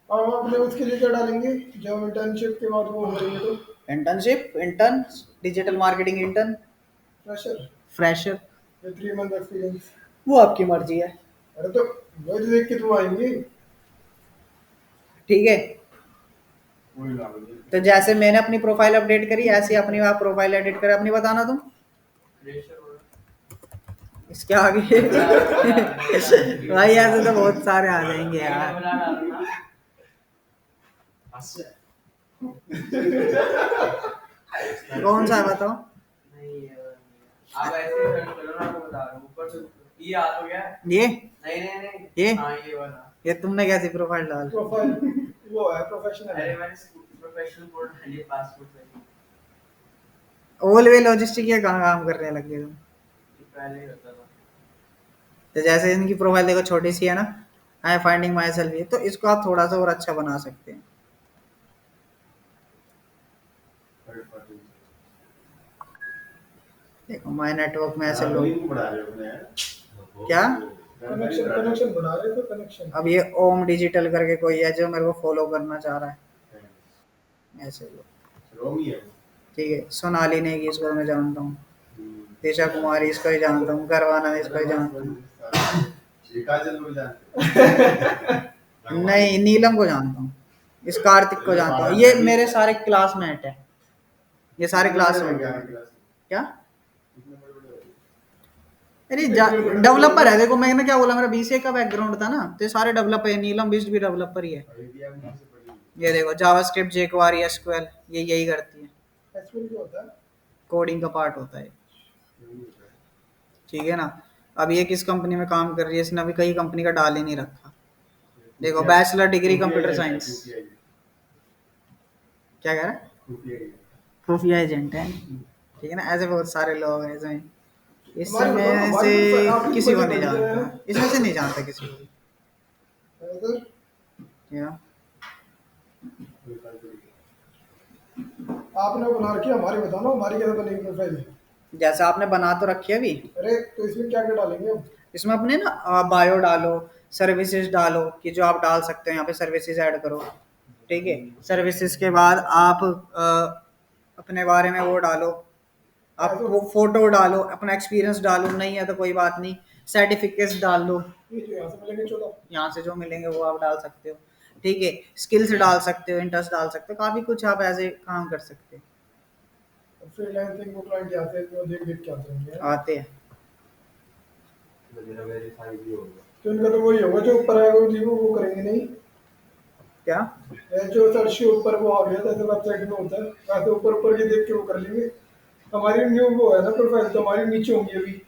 और हम अपने उसके लिए क्या डालेंगे जब हम इंटर्नशिप के बाद वो हो रही है तो?
Internship, intern, digital marketing intern,
fresher
fresher,
या 3 मंथ एक्सपीरियंस?
वो आपकी मर्जी है,
अरे तो वही तो देख के तुम आएंगे।
ठीक है। तो जैसे मैंने अपनी प्रोफाइल अपडेट करी, ऐसे ही अपनी आप प्रोफाइल एडिट करें, अपनी बताना तुम इसके आगे। भाई ऐसे तो बहुत सारे आ जाएंगे यार। कौन सा है बताओ?
नहीं आप ऐसे ही सर्च करो ना, आपको बता रहा हूँ ऊपर से ये आ तो गया है।
ये
नहीं नहीं नहीं
ये
हाँ ये वाला।
ये तुमने कैसी प्रोफाइल डाल?
प्रोफाइल वो है प्रोफेशनल
अरे
है।
मैंने प्रोफेशनल कोड डाली पासपोर्ट पे,
ओल वे लॉजिस्टिक ये कहाँ काम करने लग गए तुम?
पहले ही होता था।
तो जैसे इनकी प्रोफाइल देखो छोटी सी है ना, आई फाइंडिंग माई सेल्फ, ये तो इसको आप थोड़ा सा और अच्छा बना सकते हैं। देखो माय नेटवर्क में ऐसे लोग क्या,
कनेक्शन कनेक्शन बढ़ा रहे थे कनेक्शन।
अब ये ओम डिजिटल करके कोई है जो मेरे को फॉलो करना चाह रहा है, ऐसे लोग, ठीक है। सोनाली नेगी इसको मैं जानता हूँ, दिशा कुमारी इसको ही जानता हूँ, गरवाना इसको ही जानता हूँ, नहीं नीलम को जानता हूँ, इस कार्तिक को जानता हूँ, ये मेरे सारे क्लासमेट है, ये सारे क्लासमेट है। क्या? अरे डेवलपर है, देखो मैंने क्या बोला, मेरा बीसीए का बैकग्राउंड था ना, तो ये सारे डेवलपर है, नीलम बिस्ट भी डेवलपर ही है। ये देखो जावास्क्रिप्ट, जेक्वारी, एसक्यूएल, ये यही करती है,
एक्चुअली क्या होता है?
कोडिंग का पार्ट होता है, ठीक है ना। अब ये किस कंपनी में काम कर रही है, इसने अभी कई कंपनी का डाल ही नहीं रखा। देखो बैचलर डिग्री कंप्यूटर साइंस, क्या कह रहा है, खुफिया एजेंट है, ठीक है ना। ऐसे बहुत सारे लोग हैं इसमें, इसमें से किसी को नहीं जानता, इसमें से नहीं जानता किसी को,
अगर
क्या
आपने बना रखी है हमारी बताओ ना, हमारी कैसे बनेगी प्रोफाइल?
जैसा आपने बना तो रखी है अभी,
अरे तो इसमें क्या क्या डालेंगे हम?
इसमें अपने ना बायो डालो, सर्विसेज डालो कि जो आप डाल सकते हो, यहाँ पे सर्विसेज ऐड करो, ठीक है। सर्विसेज के बाद आप अपने बारे में वो डालो, आप वो फोटो डालो, अपना एक्सपीरियंस डालो, नहीं है तो कोई बात नहीं, सर्टिफिकेट्स डाल दो,
ये तो यहाँ से मिलेंगे 14।
यहाँ से जो मिलेंगे वो आप डाल सकते हो, ठीक है। स्किल्स डाल सकते हो, इंटरेस्ट डाल सकते हो, काफी कुछ आप ऐसे काम कर सकते हो,
फ्रीलांसिंग को क्लाइंट आते हैं तो देख देख के आते हैं
आते हैं।
तो इनका तो वही होगा जो ऊपर आएगा वो करेंगे नहीं।
क्या?
ये जो सर्च के ऊपर वो आ गया था, ऐसे वेबसाइट में होता है, वैसे ऊपर ऊपर के देख के वो कर लेंगे। हमारी न्यू वो है ना प्रोफाइल, तो हमारी नीचे होंगी अभी।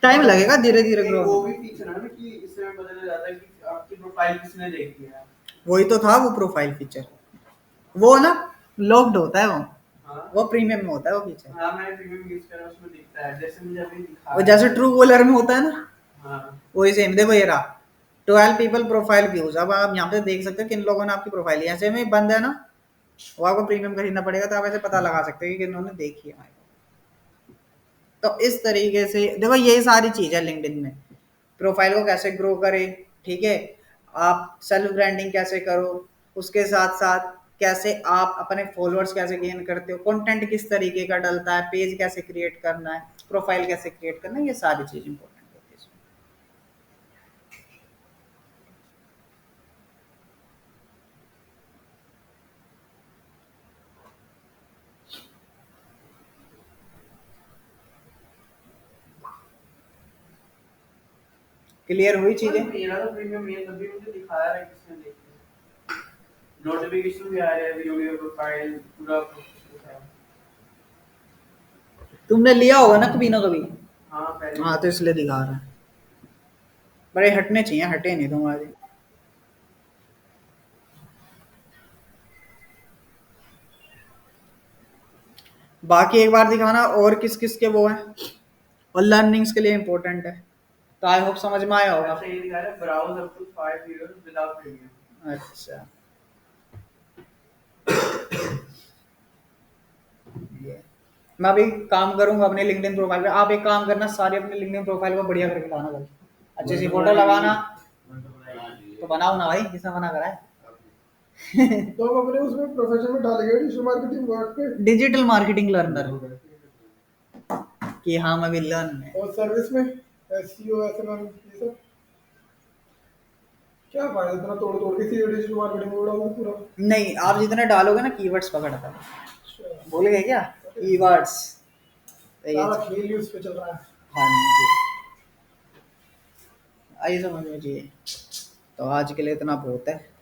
टाइम लगेगा, धीरे धीरे
एक
ग्रो।
वो भी फीचर है ना कि इससे पता चल जाता है कि आपकी प्रोफाइल किसने देखी है।
वही तो था वो प्रोफाइल फीचर, वो ना लॉक्ड होता है
हाँ
वो प्रीमियम में होता है वो फीचर।
हाँ, मैंने प्रीमियम यूज करा, उसमें दिखता है, जैसे मुझे अभी दिखा
वो
है।
जैसे ट्रू कॉलर में होता है ना,
हाँ
वही सेम। देखो ये रहा 12 पीपल प्रोफाइल व्यूज। अब आप यहाँ पे देख सकते हो किन लोगों ने आपकी प्रोफाइल ली। ऐसे में बंद है ना, वो आपको प्रीमियम खरीदना पड़ेगा, तो आप ऐसे पता लगा सकते हो कि किन्होंने देखी है हमारी। तो इस तरीके से देखो यही सारी चीज है लिंक्डइन में। प्रोफाइल को कैसे ग्रो करें, ठीक है, आप सेल्फ ब्रांडिंग कैसे करो, उसके साथ साथ कैसे आप अपने फॉलोअर्स कैसे गेन करते हो, कंटेंट किस तरीके का डलता है, पेज कैसे क्रिएट करना है, प्रोफाइल कैसे क्रिएट करना है, ये सारी चीज इंपॉर्टेंट होती है इसमें। क्लियर हुई चीजें?
मेरा तो प्रीमियम मेल अभी मुझे दिखाया है किसने देखी है, नोटिफिकेशन भी आ रहा है, वीडियो प्रोफाइल पूरा कुछ है।
तुमने लिया होगा ना कभी ना कभी।
हाँ पहले
हाँ तो इसलिए दिखा रहा है। बड़े हटने चाहिए, हटे नहीं तुम्हारे। बाकी एक बार दिखाना और किस किस के वो हैं, और लर्निंग्स के लिए इम्पोर्टेंट है। तो आई होप समझ में आया होगा।
अच्छा ये दिखा रहा है browse up to 5 URL without premium.
अच्छा ये मैं अभी काम करूंगा अपने लिंक्डइन प्रोफाइल पे। आप एक काम करना, सारे अपने लिंक्डइन प्रोफाइल को बढ़िया करके लाना भाई, अच्छी सी फोटो लगाना। तो बनाओ ना भाई, किसने मना करा है?
तो हम अपने उसमें प्रोफेशन में डालेंगे डिजिटल मार्केटिंग वर्क पे,
डिजिटल मार्केटिंग लर्नर, कि हाँ मैं भी लर्न है।
और सर्विस में एसईओ एसएमएम ये सब। क्या फायदा इतना तोड़ तोड़ के सीधे डिजिटल मार्केटिंग में उड़ाऊंगा पूरा।
नहीं, आप जितने डालोगे ना कीवर्ड्स पकड़ता है।
अच्छा,
भूल गए क्या? कीवर्ड्स। तो ये
सारा खेल ही उस पे चल रहा है।
हाँ जी, आइए समझ में जी। तो आज के लिए इतना बहुत है।